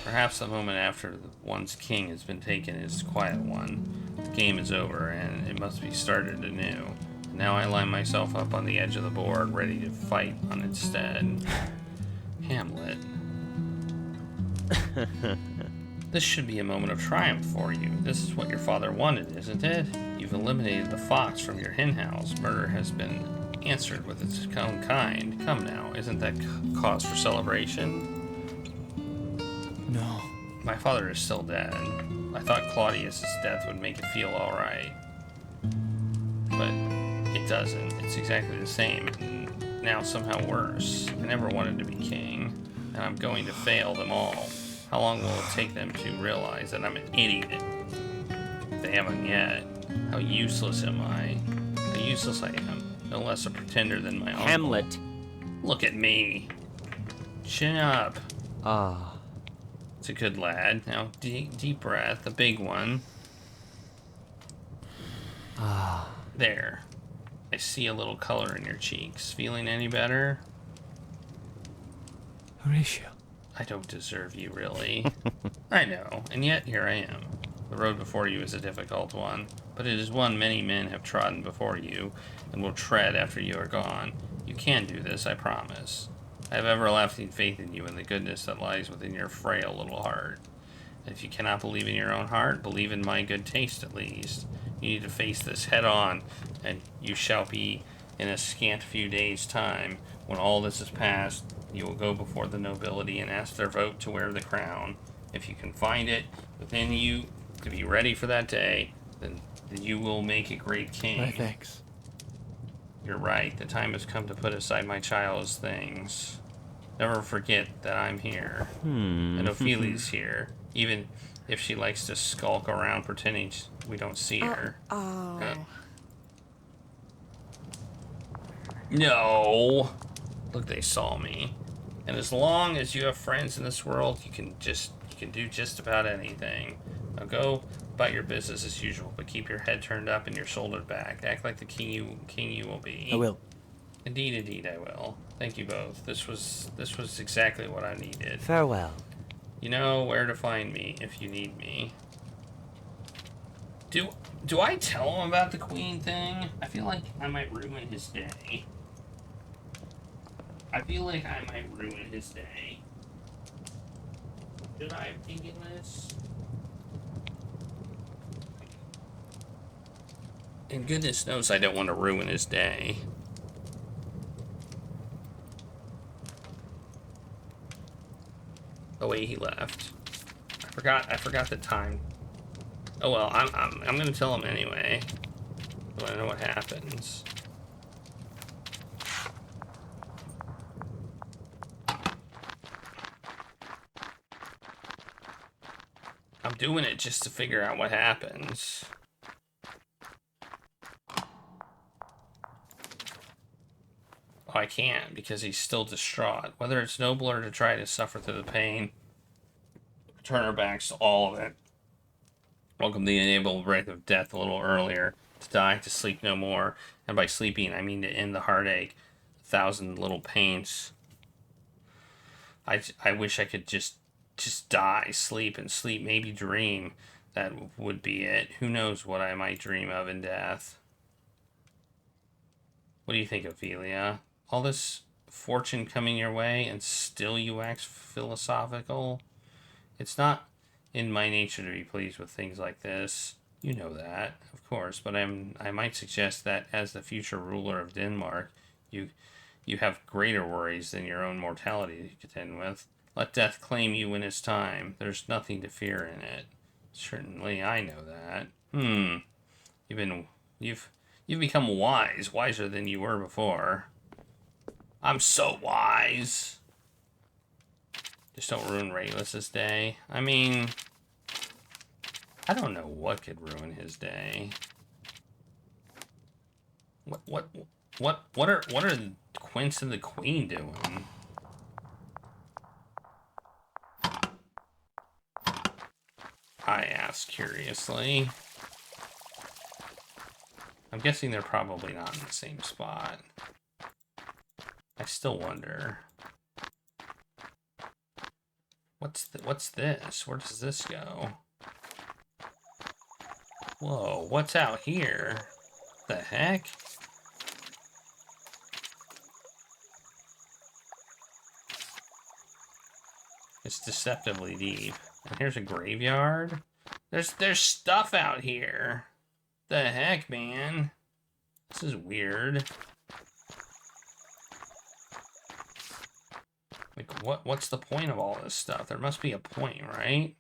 Perhaps the moment after one's king has been taken is a quiet one. The game is over, and it must be started anew. And now I line myself up on the edge of the board, ready to fight on its stead. Hamlet. This should be a moment of triumph for you. This is what your father wanted, isn't it? You've eliminated the fox from your henhouse. Murder has been answered with its own kind. Come now, isn't that cause for celebration? No. My father is still dead. I thought Claudius's death would make it feel alright. But it doesn't. It's exactly the same, and now somehow worse. I never wanted to be king, and I'm going to fail them all. How long will it take them to realize that I'm an idiot? If they haven't yet. How useless am I? How useless I am. No less a pretender than my uncle. Hamlet. Look at me. Chin up. Ah. It's a good lad. Now, deep breath. The big one. Ah. There. I see a little color in your cheeks. Feeling any better? Horatio. I don't deserve you, really. I know, and yet here I am. The road before you is a difficult one, but it is one many men have trodden before you, and will tread after you are gone. You can do this, I promise. I have everlasting faith in you and the goodness that lies within your frail little heart. And if you cannot believe in your own heart, believe in my good taste at least. You need to face this head on, and you shall be in a scant few days' time. When all this is past, you will go before the nobility and ask their vote to wear the crown. If you can find it within you to be ready for that day, then you will make a great king. My thanks. You're right. The time has come to put aside my child's things. Never forget that I'm here. And Ophelia's here. Even if she likes to skulk around pretending we don't see her. No. Look, they saw me. And as long as you have friends in this world, you can do just about anything. Now go about your business as usual, but keep your head turned up and your shoulders back. Act like the king you will be. I will. Indeed, I will. Thank you both. This was exactly what I needed. Farewell. You know where to find me if you need me. Do I tell him about the queen thing? I feel like I might ruin his day. Should I have taken this? And goodness knows I don't want to ruin his day. Oh wait, he left. I forgot the time. Oh well, I'm gonna tell him anyway. I wanna know what happens. I'm doing it just to figure out what happens. Oh, I can't because he's still distraught. Whether it's nobler to try to suffer through the pain, turn our backs to all of it. Welcome the inevitable breath of death a little earlier. To die, to sleep no more. And by sleeping, I mean to end the heartache. 1,000 little pains. I wish I could just die, sleep, and sleep, maybe dream. That would be it. Who knows what I might dream of in death. What do you think, Ophelia? All this fortune coming your way, and still you wax philosophical? It's not in my nature to be pleased with things like this. You know that, of course, but I might suggest that as the future ruler of Denmark, you have greater worries than your own mortality to contend with. Let death claim you when it's time. There's nothing to fear in it. Certainly, I know that. You've become wise, wiser than you were before. I'm so wise. Just don't ruin Regulus's day. I mean, I don't know what could ruin his day. What are Quince and the Queen doing? I asked curiously. I'm guessing they're probably not in the same spot. I still wonder. What's this? Where does this go? Whoa, what's out here? The heck? It's deceptively deep. And here's a graveyard. There's stuff out here. The heck, man? This is weird. Like, what's the point of all this stuff? There must be a point, right?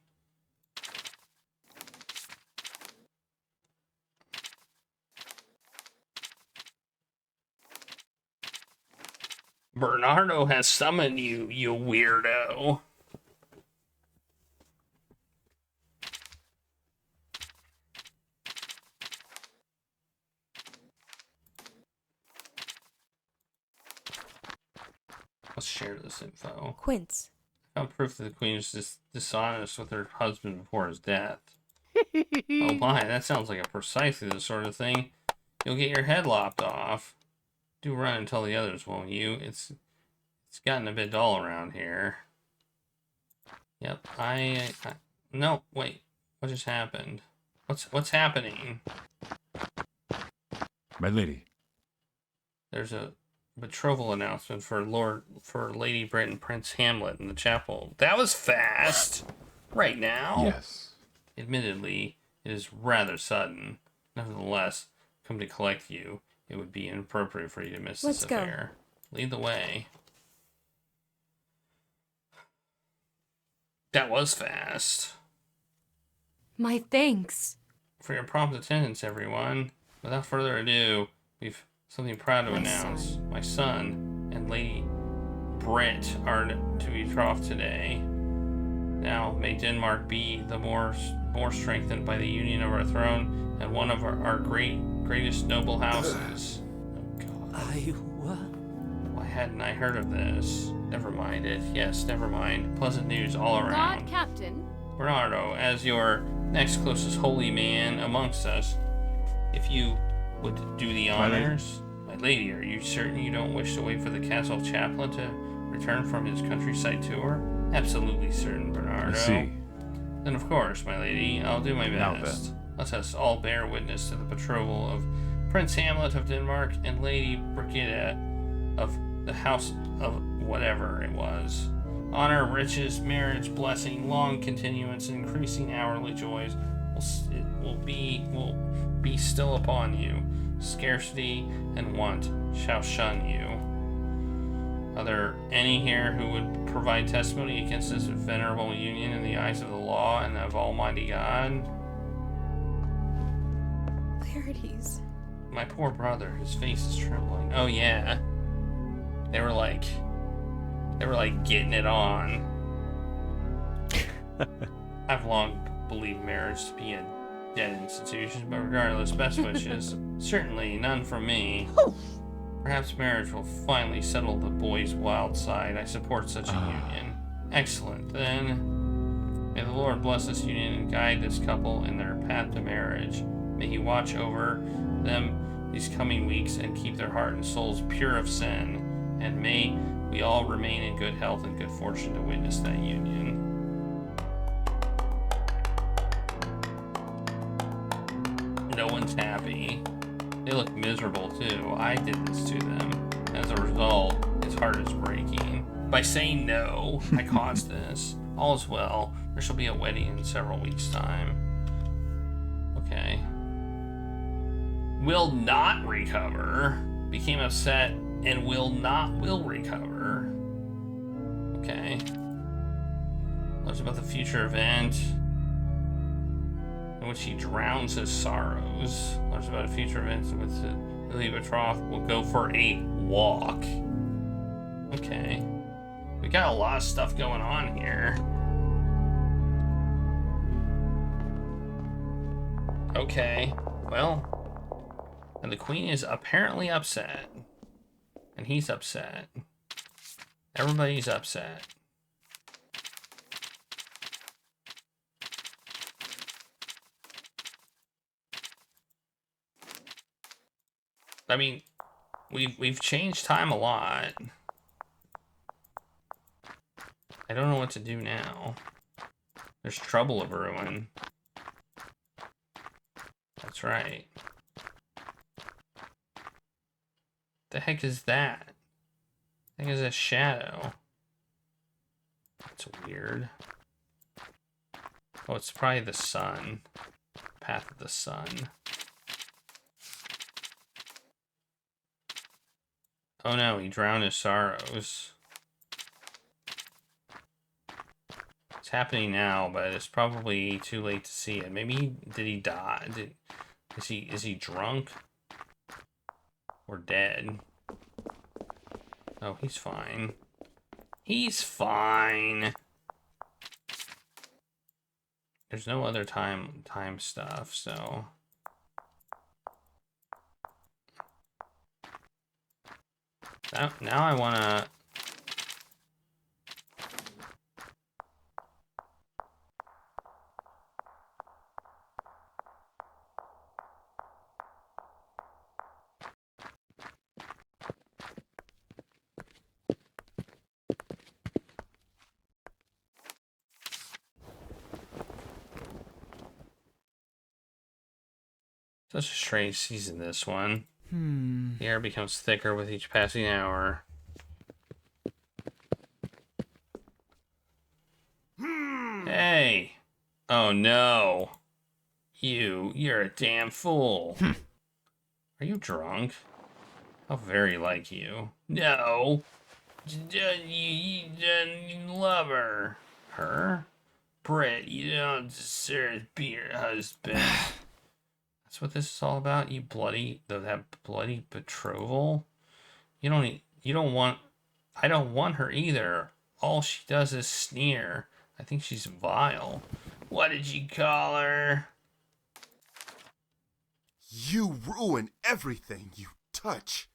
Bernardo has summoned you, you weirdo. Let's share this info. Quince. I found proof that the queen was dishonest with her husband before his death. Oh my, that sounds like precisely the sort of thing you'll get your head lopped off. Do run and tell the others, won't you? It's gotten a bit dull around here. Yep, no, wait. What just happened? What's happening? My lady. There's a betrothal announcement for Lady Brit and Prince Hamlet in the chapel. That was fast. Right now. Yes. Admittedly, it is rather sudden. Nevertheless, come to collect you. It would be inappropriate for you to miss this affair. Lead the way. That was fast. My thanks. For your prompt attendance, everyone. Without further ado, we've something proud to announce. My son and Lady Brit are to be betrothed today. Now, may Denmark be the more strengthened by the union of our throne and one of our greatest noble houses. Oh, God. Why hadn't I heard of this? Never mind it. Yes, never mind. Pleasant news all around. God, Captain. Bernardo, as your next closest holy man amongst us, if you would do the honors. My lady, are you certain you don't wish to wait for the castle chaplain to return from his countryside tour? Absolutely certain, Bernardo. I see. Then of course, my lady, I'll do my Now best. Let us all bear witness to the betrothal of Prince Hamlet of Denmark and Lady Brigitte of the House of whatever it was. Honor, riches, marriage, blessing, long continuance, and increasing hourly joys will be still upon you. Scarcity and want shall shun you. Are there any here who would provide testimony against this venerable union in the eyes of the law and of Almighty God? Clarities. My poor brother, his face is trembling. Oh yeah. They were like getting it on. I've long believed marriage to be a dead institution, but regardless, best wishes. Certainly none from me. Perhaps marriage will finally settle the boy's wild side. I support such a union. Excellent. Then, may the Lord bless this union and guide this couple in their path to marriage. May He watch over them these coming weeks and keep their heart and souls pure of sin. And may we all remain in good health and good fortune to witness that union. No one's happy. They look miserable too. I did this to them. As a result, his heart is breaking. By saying no, I caused this. All is well. There shall be a wedding in several weeks' time. Okay. Will not recover. Became upset and will recover. Okay. Learns about the future event. in which he drowns his sorrows. Learns about future events in which the betrothed will go for a walk. Okay. We got a lot of stuff going on here. Okay, well, and the queen is apparently upset, and he's upset. Everybody's upset. I mean, we've changed time a lot. I don't know what to do now. There's trouble of ruin. That's right. The heck is that? I think it's a shadow. That's weird. Oh, it's probably the sun. Path of the sun. Oh no, he drowned his sorrows. It's happening now, but it's probably too late to see it. Maybe did he die? Is he drunk? Or dead? Oh, he's fine. He's fine. There's no other time stuff, so now I wanna. Such a strange season, this one. The air becomes thicker with each passing hour. Hey! Oh no! You're a damn fool. Are you drunk? How very like you. No! You love her. Her? Britt, you don't deserve to be her husband. That's what this is all about, you bloody, that bloody betrothal. I don't want her either. All she does is sneer. I think she's vile. What did you call her? You ruin everything you touch.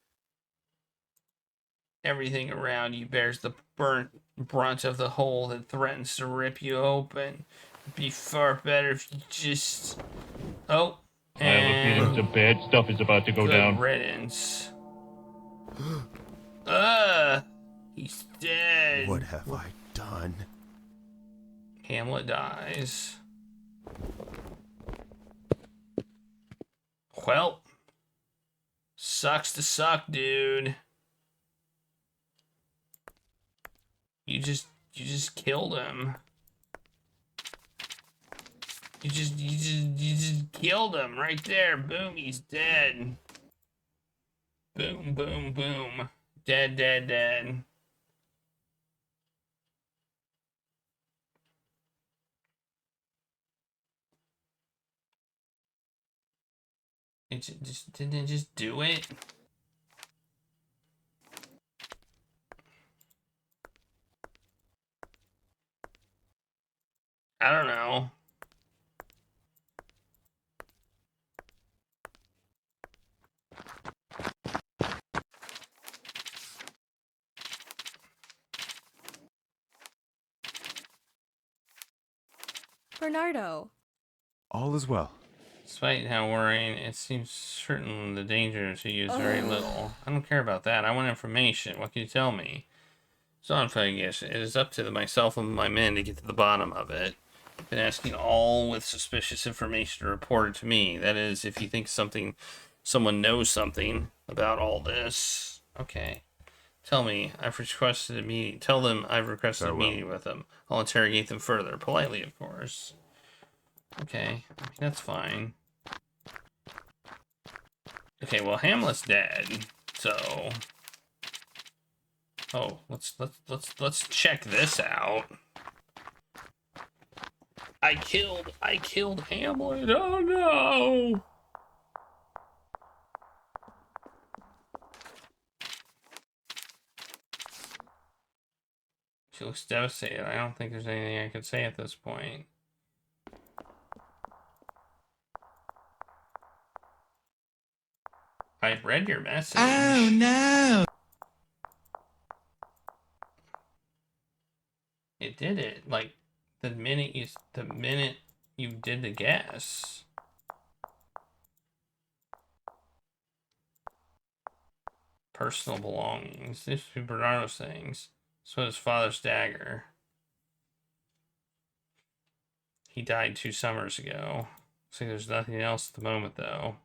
Everything around you bears the brunt of the hole that threatens to rip you open. It'd be far better if you just... Oh. I have a feeling some bad stuff is about to go down. Good riddance. He's dead. What have I done? Hamlet dies. Well, sucks to suck, dude. You just killed him. You just killed him right there. Boom, he's dead. Boom, boom, boom. Dead, dead, dead. Didn't it just do it? I don't know. Bernardo. All is well. Despite how worrying, it seems certain the danger to use very little. I don't care about that. I want information. What can you tell me? So I'm fighting it is up to myself and my men to get to the bottom of it. I've been asking all with suspicious information to report it to me. That is, if you think someone knows something about all this. Okay. Tell me, I've requested a meeting. Tell them I've requested a meeting with them. I'll interrogate them further. Politely, of course. Okay. I mean, that's fine. Okay, well, Hamlet's dead. So... Oh, let's check this out. I killed Hamlet. Oh no. She looks devastated. I don't think there's anything I can say at this point. I've read your message. Oh no! It did it. Like the minute you did the guess. Personal belongings. These are Bernardo's things. So his father's dagger. He died 2 summers ago. Looks like there's nothing else at the moment, though.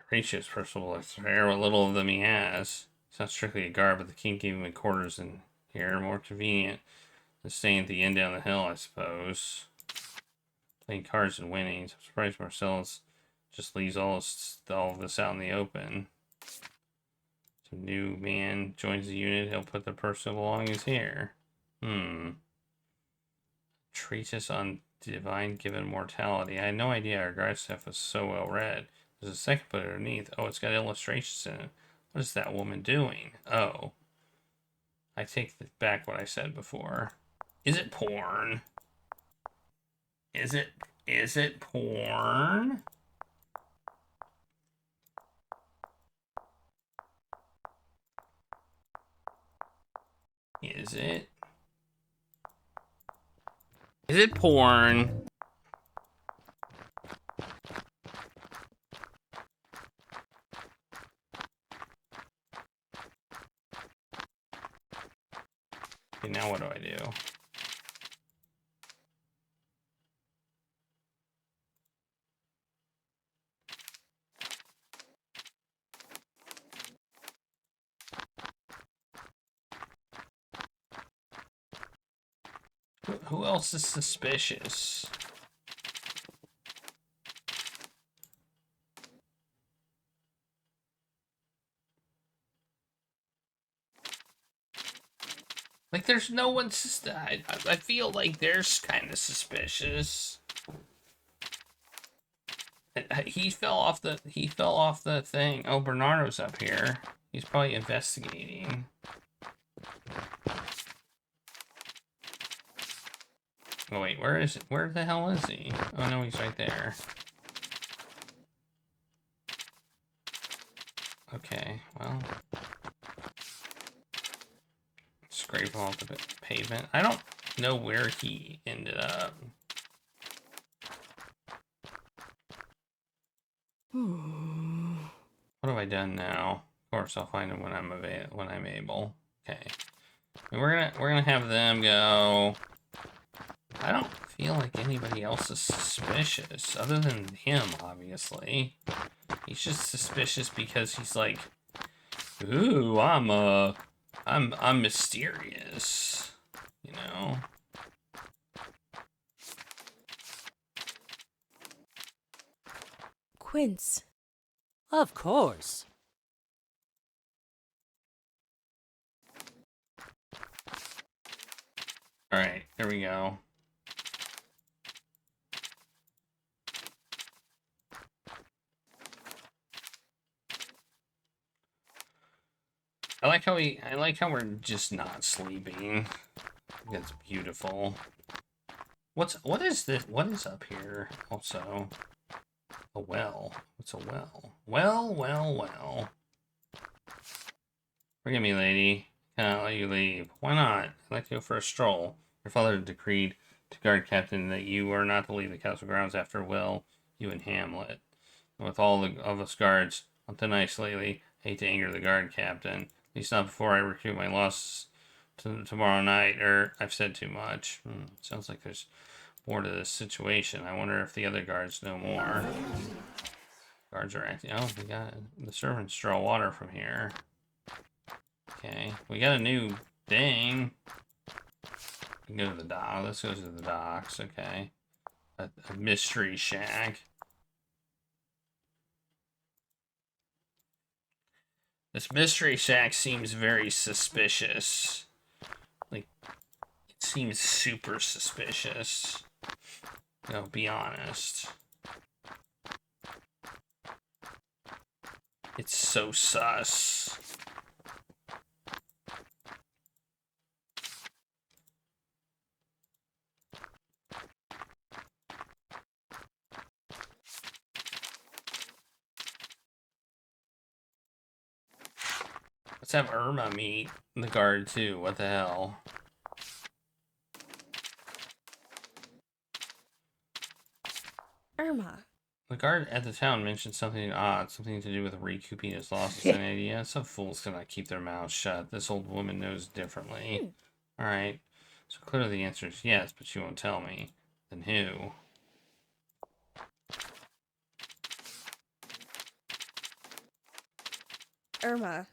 Horatius' personal affair, what little of them he has. He's not strictly a guard, but the king gave him quarters in here. More convenient than staying at the inn down the hill, I suppose. Playing cards and winning. I'm surprised Marcellus just leaves all of this out in the open. Some new man joins the unit. He'll put the personal belongings here. Treatise on divine given mortality. I had no idea our guard stuff was so well read. There's a second book underneath. Oh, it's got illustrations in it. What is that woman doing? Oh. I take back what I said before. Is it porn? Is it porn? Is it? Is it porn? Okay, now what do I do? Who else is suspicious? Like, there's no one. I feel like there's kind of suspicious. He fell off the thing. Oh, Bernardo's up here. He's probably investigating. Oh wait, where is it? Where the hell is he? Oh no, he's right there. Okay, well. Scrape off the pavement. I don't know where he ended up. What have I done now? Of course, I'll find him when I'm able. Okay, and we're gonna have them go. I don't feel like anybody else is suspicious, other than him, obviously. He's just suspicious because he's like, ooh, I'm mysterious, you know? Quince. Of course. Alright, here we go. I like how we're just not sleeping. That's beautiful. What is this? What is up here? Also, a well. What's a well? Well. Forgive me, lady. Cannot let you leave. Why not? I'd like to go for a stroll. Your father decreed to guard captain that you are not to leave the castle grounds after Will, you and Hamlet. And with all of us guards, on thin ice lately, hate to anger the guard captain. At least not before I recoup my losses tomorrow night, or I've said too much. Sounds like there's more to this situation. I wonder if the other guards know more. Guards are acting. Oh, we got the servants draw water from here. Okay, we got a new thing. We can go to the dock. Let's go to the docks. Okay, a mystery shack. This mystery shack seems very suspicious. Like, seems super suspicious. I'll be honest. It's so sus. Let's have Irma meet the guard too. What the hell? Irma. The guard at the town mentioned something odd, something to do with recouping his losses. Any idea? Some fools cannot keep their mouths shut. This old woman knows differently. Alright. So clearly the answer is yes, but she won't tell me. Then who? Irma.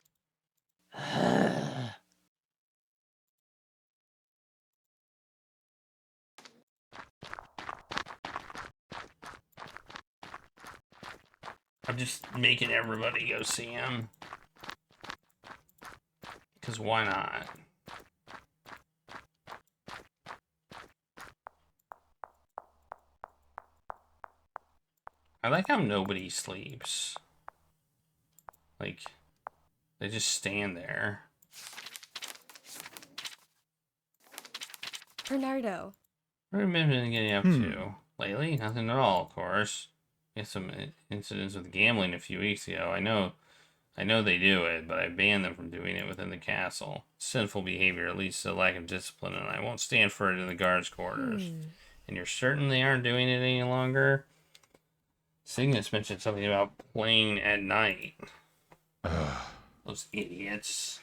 I'm just making everybody go see him. Because why not? I like how nobody sleeps. Like, they just stand there. Bernardo. What have you been getting up to? Lately? Nothing at all, of course. We had some incidents with gambling a few weeks ago. I know they do it, but I banned them from doing it within the castle. Sinful behavior leads to a lack of discipline, and I won't stand for it in the guards' quarters. And you're certain they aren't doing it any longer? Cygnus mentioned something about playing at night. Those idiots.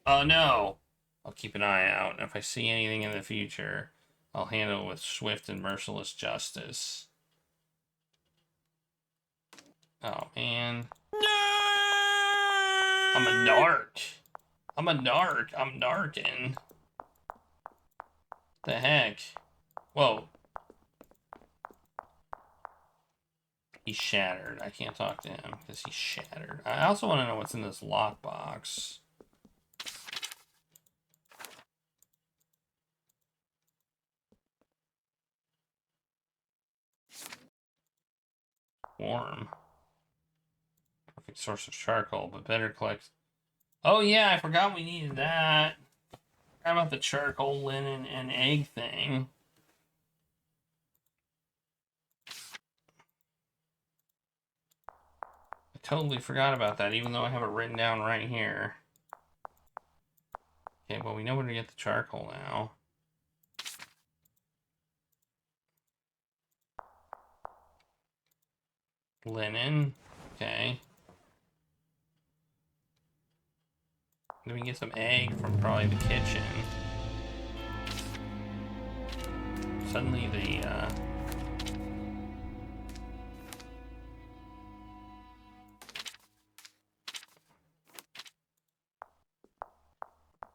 Oh no! I'll keep an eye out, and if I see anything in the future, I'll handle it with swift and merciless justice. Oh, man. I'm a narc. I'm narking. The heck? Whoa. He's shattered. I can't talk to him because he's shattered. I also want to know what's in this lockbox. Warm. Perfect source of charcoal, but better collect. Oh yeah, I forgot we needed that. How about the charcoal, linen, and egg thing? I totally forgot about that, even though I have it written down right here. Okay, well, we know where to get the charcoal now. Linen. Okay. Then we get some egg from probably the kitchen. Suddenly the,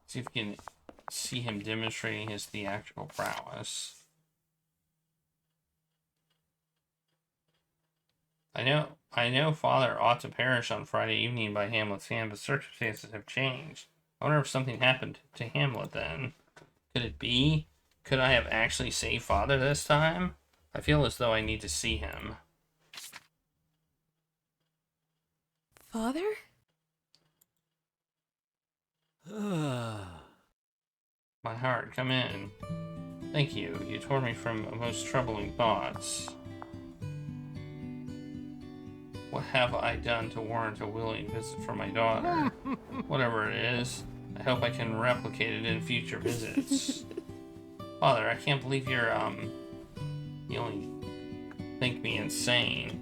see if we can see him demonstrating his theatrical prowess. I know Father ought to perish on Friday evening by Hamlet's hand, but circumstances have changed. I wonder if something happened to Hamlet then. Could it be? Could I have actually saved Father this time? I feel as though I need to see him. Father? My heart, come in. Thank you. You tore me from most troubling thoughts. What have I done to warrant a willing visit from my daughter? Whatever it is, I hope I can replicate it in future visits. Father, I can't believe you only think me insane.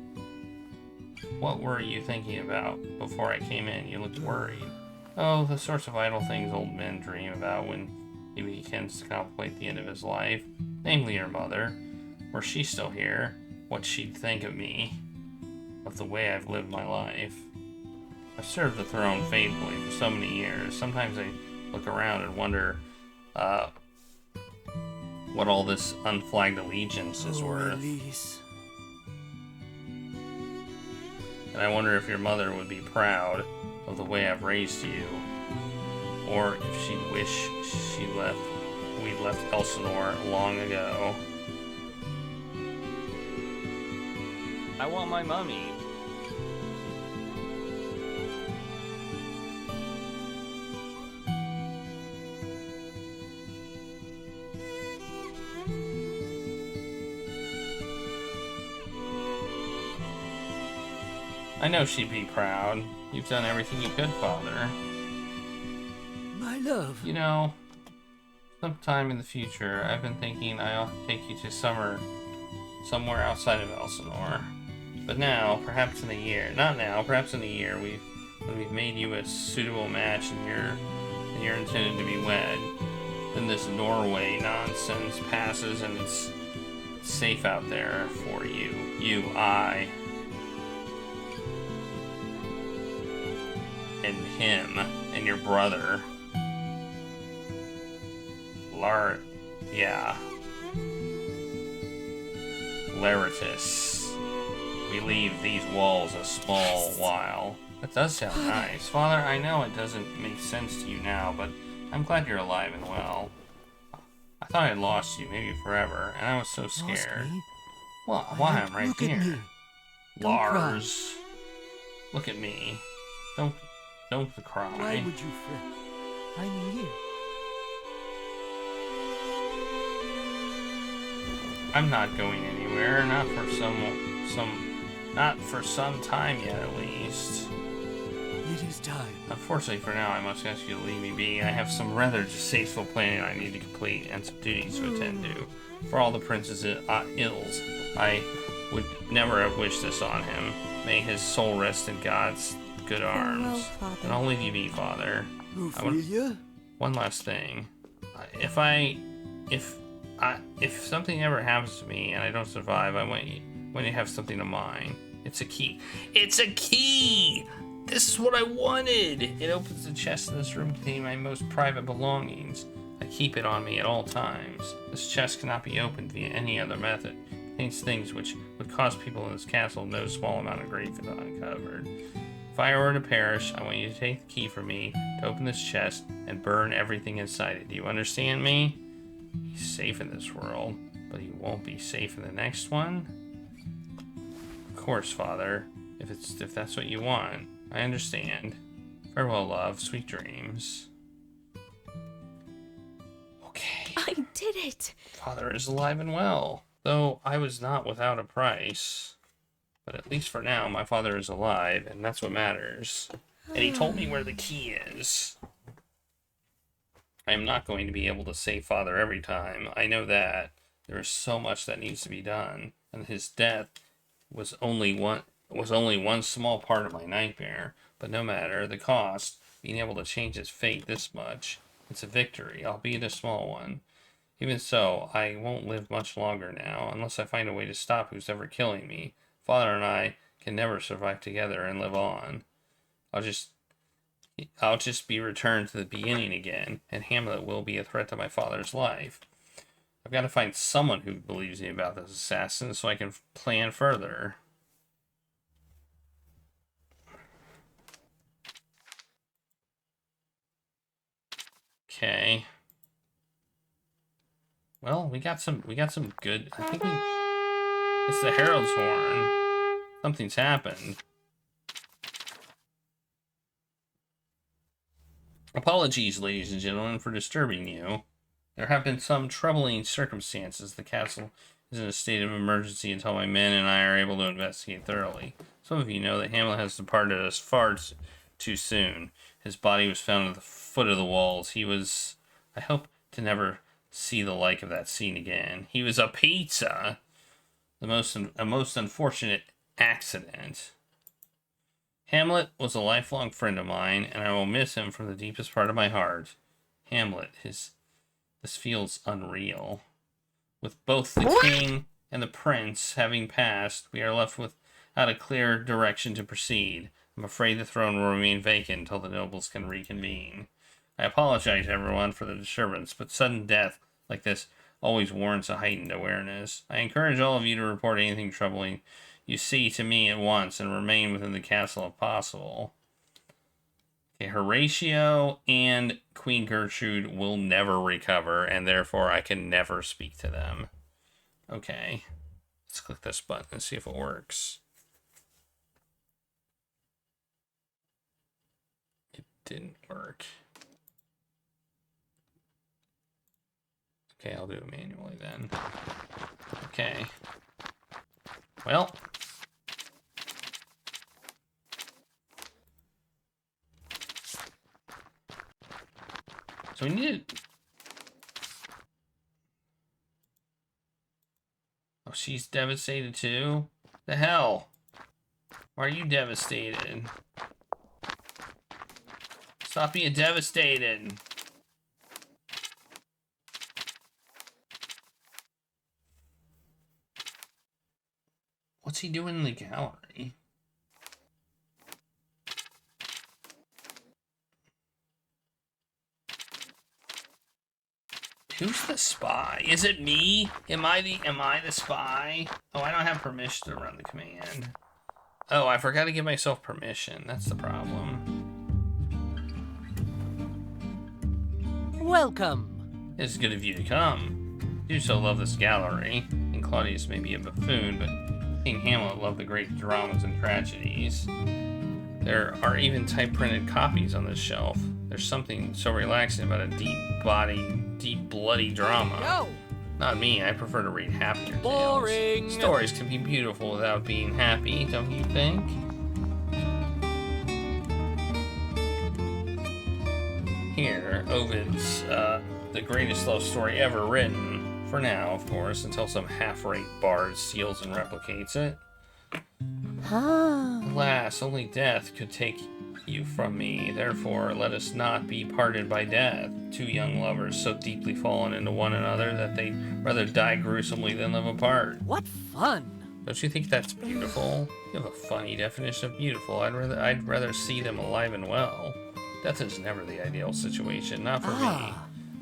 What were you thinking about before I came in? You looked worried. Oh, the sorts of idle things old men dream about when he begins to contemplate the end of his life. Namely your mother. Were she still here, what she'd think of me. Of the way I've lived my life. I've served the throne faithfully for so many years. Sometimes I look around and wonder what all this unflagged allegiance is worth. Elise. And I wonder if your mother would be proud of the way I've raised you, or if she'd wish she left we left Elsinore long ago. I want my mummy. I know she'd be proud. You've done everything you could, Father. My love. You know, sometime in the future, I've been thinking I ought to take you to somewhere outside of Elsinore. But now, perhaps in a year, not now, perhaps in a year, when we've made you a suitable match and you're intended to be wed, then this Norway nonsense passes and it's safe out there for you. I, and him, and your brother. Laritus. We leave these walls a small while. That does sound nice. Father, I know it doesn't make sense to you now, but I'm glad you're alive and well. I thought I'd lost you, maybe forever, and I was so scared. Well, why I'm right Look at here. me. Don't cry. Lars. Look at me. Don't cry. Why would you fret? I'm here. I'm not going anywhere, not for some time yet, at least. It is time. Unfortunately for now, I must ask you to leave me be. I have some rather distasteful planning I need to complete and some duties to attend to. For all the prince's ills, I would never have wished this on him. May his soul rest in God's good arms. Father. And I'll leave you be, Father. Ophelia? One last thing. If something ever happens to me and I don't survive, I want you to have something of mine. It's a key. It's a key! This is what I wanted! It opens the chest in this room containing my most private belongings. I keep it on me at all times. This chest cannot be opened via any other method. It contains things which would cost people in this castle no small amount of grief if uncovered. If I were to perish, I want you to take the key from me to open this chest and burn everything inside it. Do you understand me? He's safe in this world, but he won't be safe in the next one? Of course, Father. If that's what you want, I understand. Farewell, love. Sweet dreams. Okay. I did it! Father is alive and well, though I was not without a price. But at least for now, my father is alive, and that's what matters. And he told me where the key is. I am not going to be able to save Father every time. I know that. There is so much that needs to be done, and his death was only one small part of my nightmare. But no matter the cost, being able to change his fate this much, it's a victory, albeit a small one. Even so, I won't live much longer now, unless I find a way to stop who's ever killing me. Father and I can never survive together and live on. I'll just be returned to the beginning again, and Hamlet will be a threat to my father's life. I've got to find someone who believes me about this assassin so I can plan further. Okay. Well, we got some good. I think it's the Herald's Horn. Something's happened. Apologies, ladies and gentlemen, for disturbing you. There have been some troubling circumstances. The castle is in a state of emergency until my men and I are able to investigate thoroughly. Some of you know that Hamlet has departed us far too soon. His body was found at the foot of the walls. I hope to never see the like of that scene again. He was a pizza. A most unfortunate accident. Hamlet was a lifelong friend of mine, and I will miss him from the deepest part of my heart. Hamlet, this feels unreal. With both the king and the prince having passed, we are left without a clear direction to proceed. I'm afraid the throne will remain vacant until the nobles can reconvene. I apologize, everyone, for the disturbance, but sudden death like this always warrants a heightened awareness. I encourage all of you to report anything troubling you see to me at once and remain within the castle if possible. Okay, Horatio and Queen Gertrude will never recover, and therefore I can never speak to them. Okay. Let's click this button and see if it works. It didn't work. Okay, I'll do it manually then. Okay. Well. So we need to... Oh, she's devastated too? The hell? Why are you devastated? Stop being devastated. What's he doing in the gallery? Who's the spy? Is it me? Am I the spy? Oh, I don't have permission to run the command. Oh, I forgot to give myself permission. That's the problem. Welcome. It's good of you to come. I do so love this gallery. And Claudius may be a buffoon, but King Hamlet loved the great dramas and tragedies. There are even type-printed copies on this shelf. There's something so relaxing about a deep bloody drama. No. Not me, I prefer to read happier Boring. tales. Stories can be beautiful without being happy, don't you think? Here, Ovid's the greatest love story ever written. For now, of course, until some half-rate bard steals and replicates it. Alas, only death could take you from me. Therefore, let us not be parted by death. Two young lovers so deeply fallen into one another that they'd rather die gruesomely than live apart. What fun. Don't you think that's beautiful? You have a funny definition of beautiful. I'd rather see them alive and well. Death is never the ideal situation, not for me.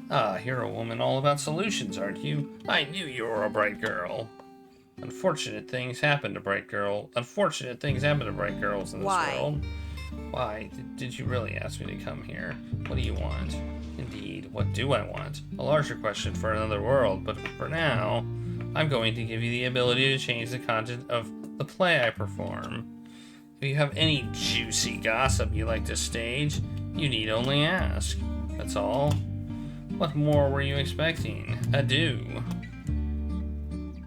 Ah, you're a woman all about solutions, aren't you? I knew you were a bright girl. Unfortunate things happen to bright girls. Unfortunate things happen to bright girls in this world. Why? Did you really ask me to come here? What do you want? Indeed, what do I want? A larger question for another world, but for now, I'm going to give you the ability to change the content of the play I perform. If you have any juicy gossip you'd like to stage, you need only ask. That's all. What more were you expecting? Adieu.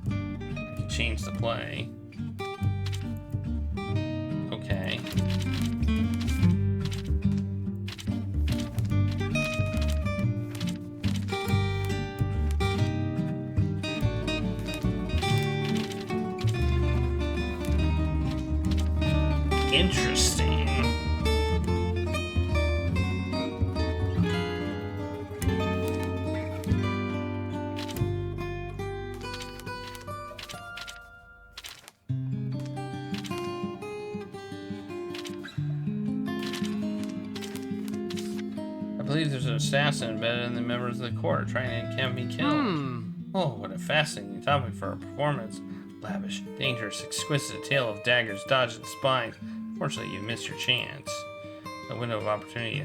I can change the play. Okay. Interesting. I believe there's an assassin embedded in the members of the court trying to get me killed. Oh, what a fascinating topic for a performance. Lavish, dangerous, exquisite tale of daggers, dodge, and spines. Fortunately, you missed your chance. The window of opportunity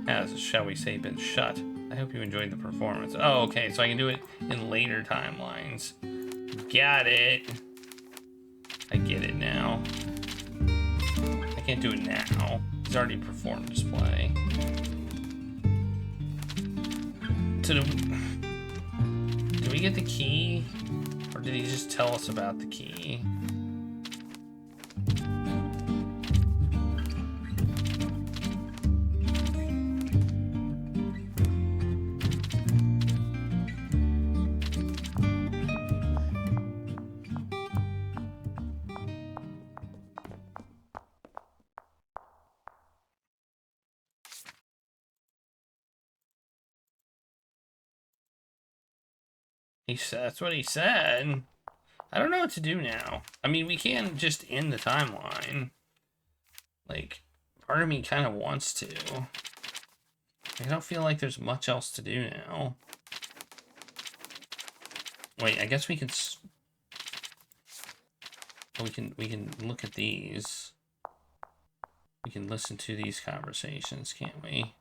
has, shall we say, been shut. I hope you enjoyed the performance. Oh, okay, so I can do it in later timelines. Got it. I get it now. I can't do it now. He's already performed his play. Do we get the key? Or did he just tell us about the key? That's what he said. I don't know what to do now. I mean, we can just end the timeline. Like, part of me kind of wants to. I don't feel like there's much else to do now. Wait, I guess we can... We can look at these. We can listen to these conversations, can't we?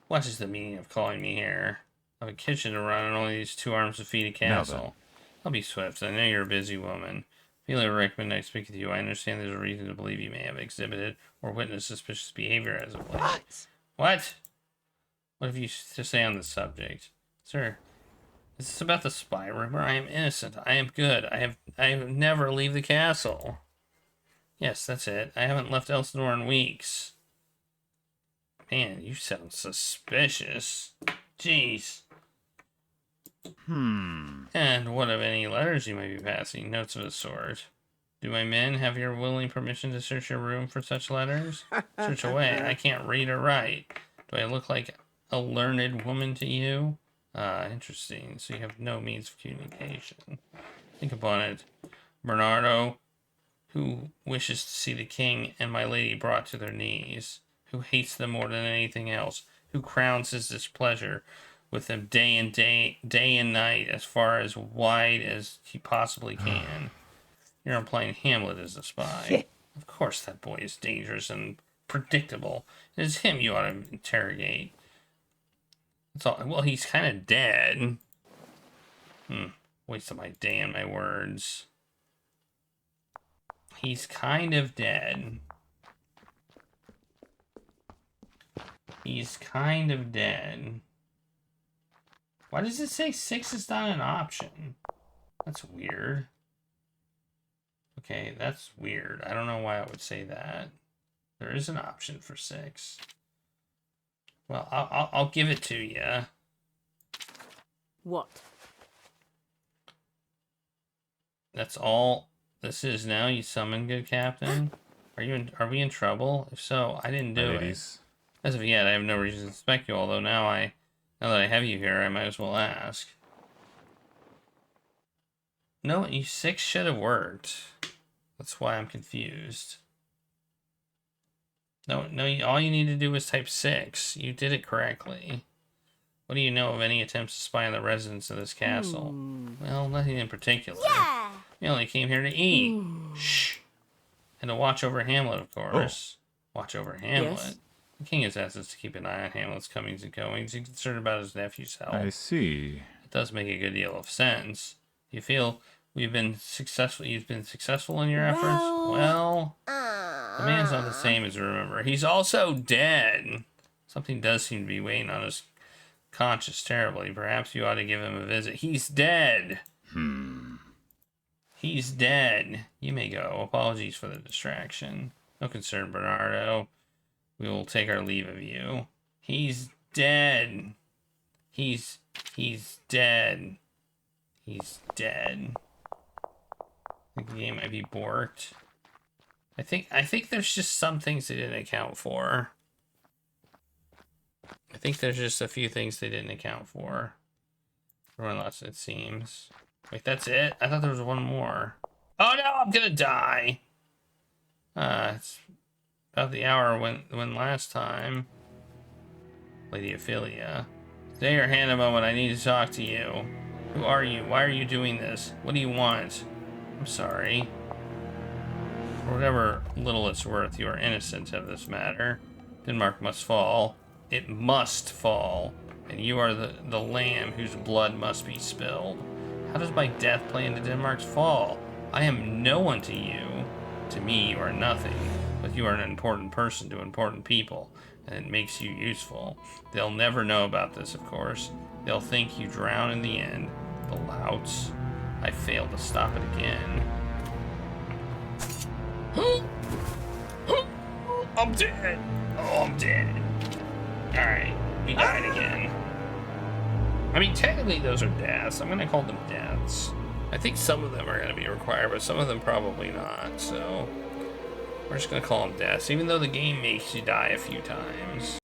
What is the meaning of calling me here? I have a kitchen to run and only these 2 arms to feed a castle. I'll be swift. I know you're a busy woman. Feeling I recommend I speak with you. I understand there's a reason to believe you may have exhibited or witnessed suspicious behavior as of late. What? What have you to say on this subject? Sir, is this about the spy rumor? I am innocent. I am good. I have never leave the castle. Yes, that's it. I haven't left Elsinore in weeks. Man, you sound suspicious. Jeez. And what of any letters you might be passing? Notes of the sort. Do my men have your willing permission to search your room for such letters? Search away. I can't read or write. Do I look like a learned woman to you? Interesting. So you have no means of communication. Think upon it. Bernardo, who wishes to see the king and my lady brought to their knees, who hates them more than anything else, who crowns his displeasure with them day and night as far as wide as he possibly can. You're implying Hamlet is a spy. Of course that boy is dangerous and predictable. It is him you ought to interrogate. That's all. Well, he's kind of dead. Wasted my day on my words. He's kind of dead. He's kind of dead. Why does it say 6 is not an option? That's weird. Okay, that's weird. I don't know why I would say that. There is an option for 6. Well, I'll give it to you. What? That's all this is now. You summon, good captain. Are we in trouble? If so, I didn't do it. As of yet, I have no reason to suspect you. Although now that I have you here, I might as well ask. No, you 6 should have worked. That's why I'm confused. No, all you need to do is type 6. You did it correctly. What do you know of any attempts to spy on the residents of this castle? Well, nothing in particular. Yeah! We only came here to eat. Shh! And to watch over Hamlet, of course. Watch over Hamlet? Yes. The king has asked us to keep an eye on Hamlet's comings and goings. He's concerned about his nephew's health. I see. It does make a good deal of sense. Do you feel you've been successful in your efforts? Well, the man's not the same as you remember. He's also dead. Something does seem to be weighing on his conscience terribly. Perhaps you ought to give him a visit. He's dead. He's dead. You may go. Apologies for the distraction. No concern, Bernardo. We will take our leave of you. He's dead. He's dead. He's dead. I think the game might be borked. I think there's just some things they didn't account for. I think there's just a few things they didn't account for. Unless it seems. Wait, that's it? I thought there was one more. Oh no, I'm gonna die! It's about the hour when last time. Lady Ophelia. Stay your hand a moment, I need to talk to you. Who are you? Why are you doing this? What do you want? I'm sorry. For whatever little it's worth, you are innocent of this matter. Denmark must fall. It must fall. And you are the lamb whose blood must be spilled. How does my death play into Denmark's fall? I am no one to you. To me, you are nothing. But you are an important person to important people, and it makes you useful. They'll never know about this, of course. They'll think you drown in the end. The louts. I failed to stop it again. I'm dead. Oh, I'm dead. Alright, we died again. I mean, technically those are deaths. I'm going to call them deaths. I think some of them are going to be required, but some of them probably not. So we're just going to call them deaths, even though the game makes you die a few times.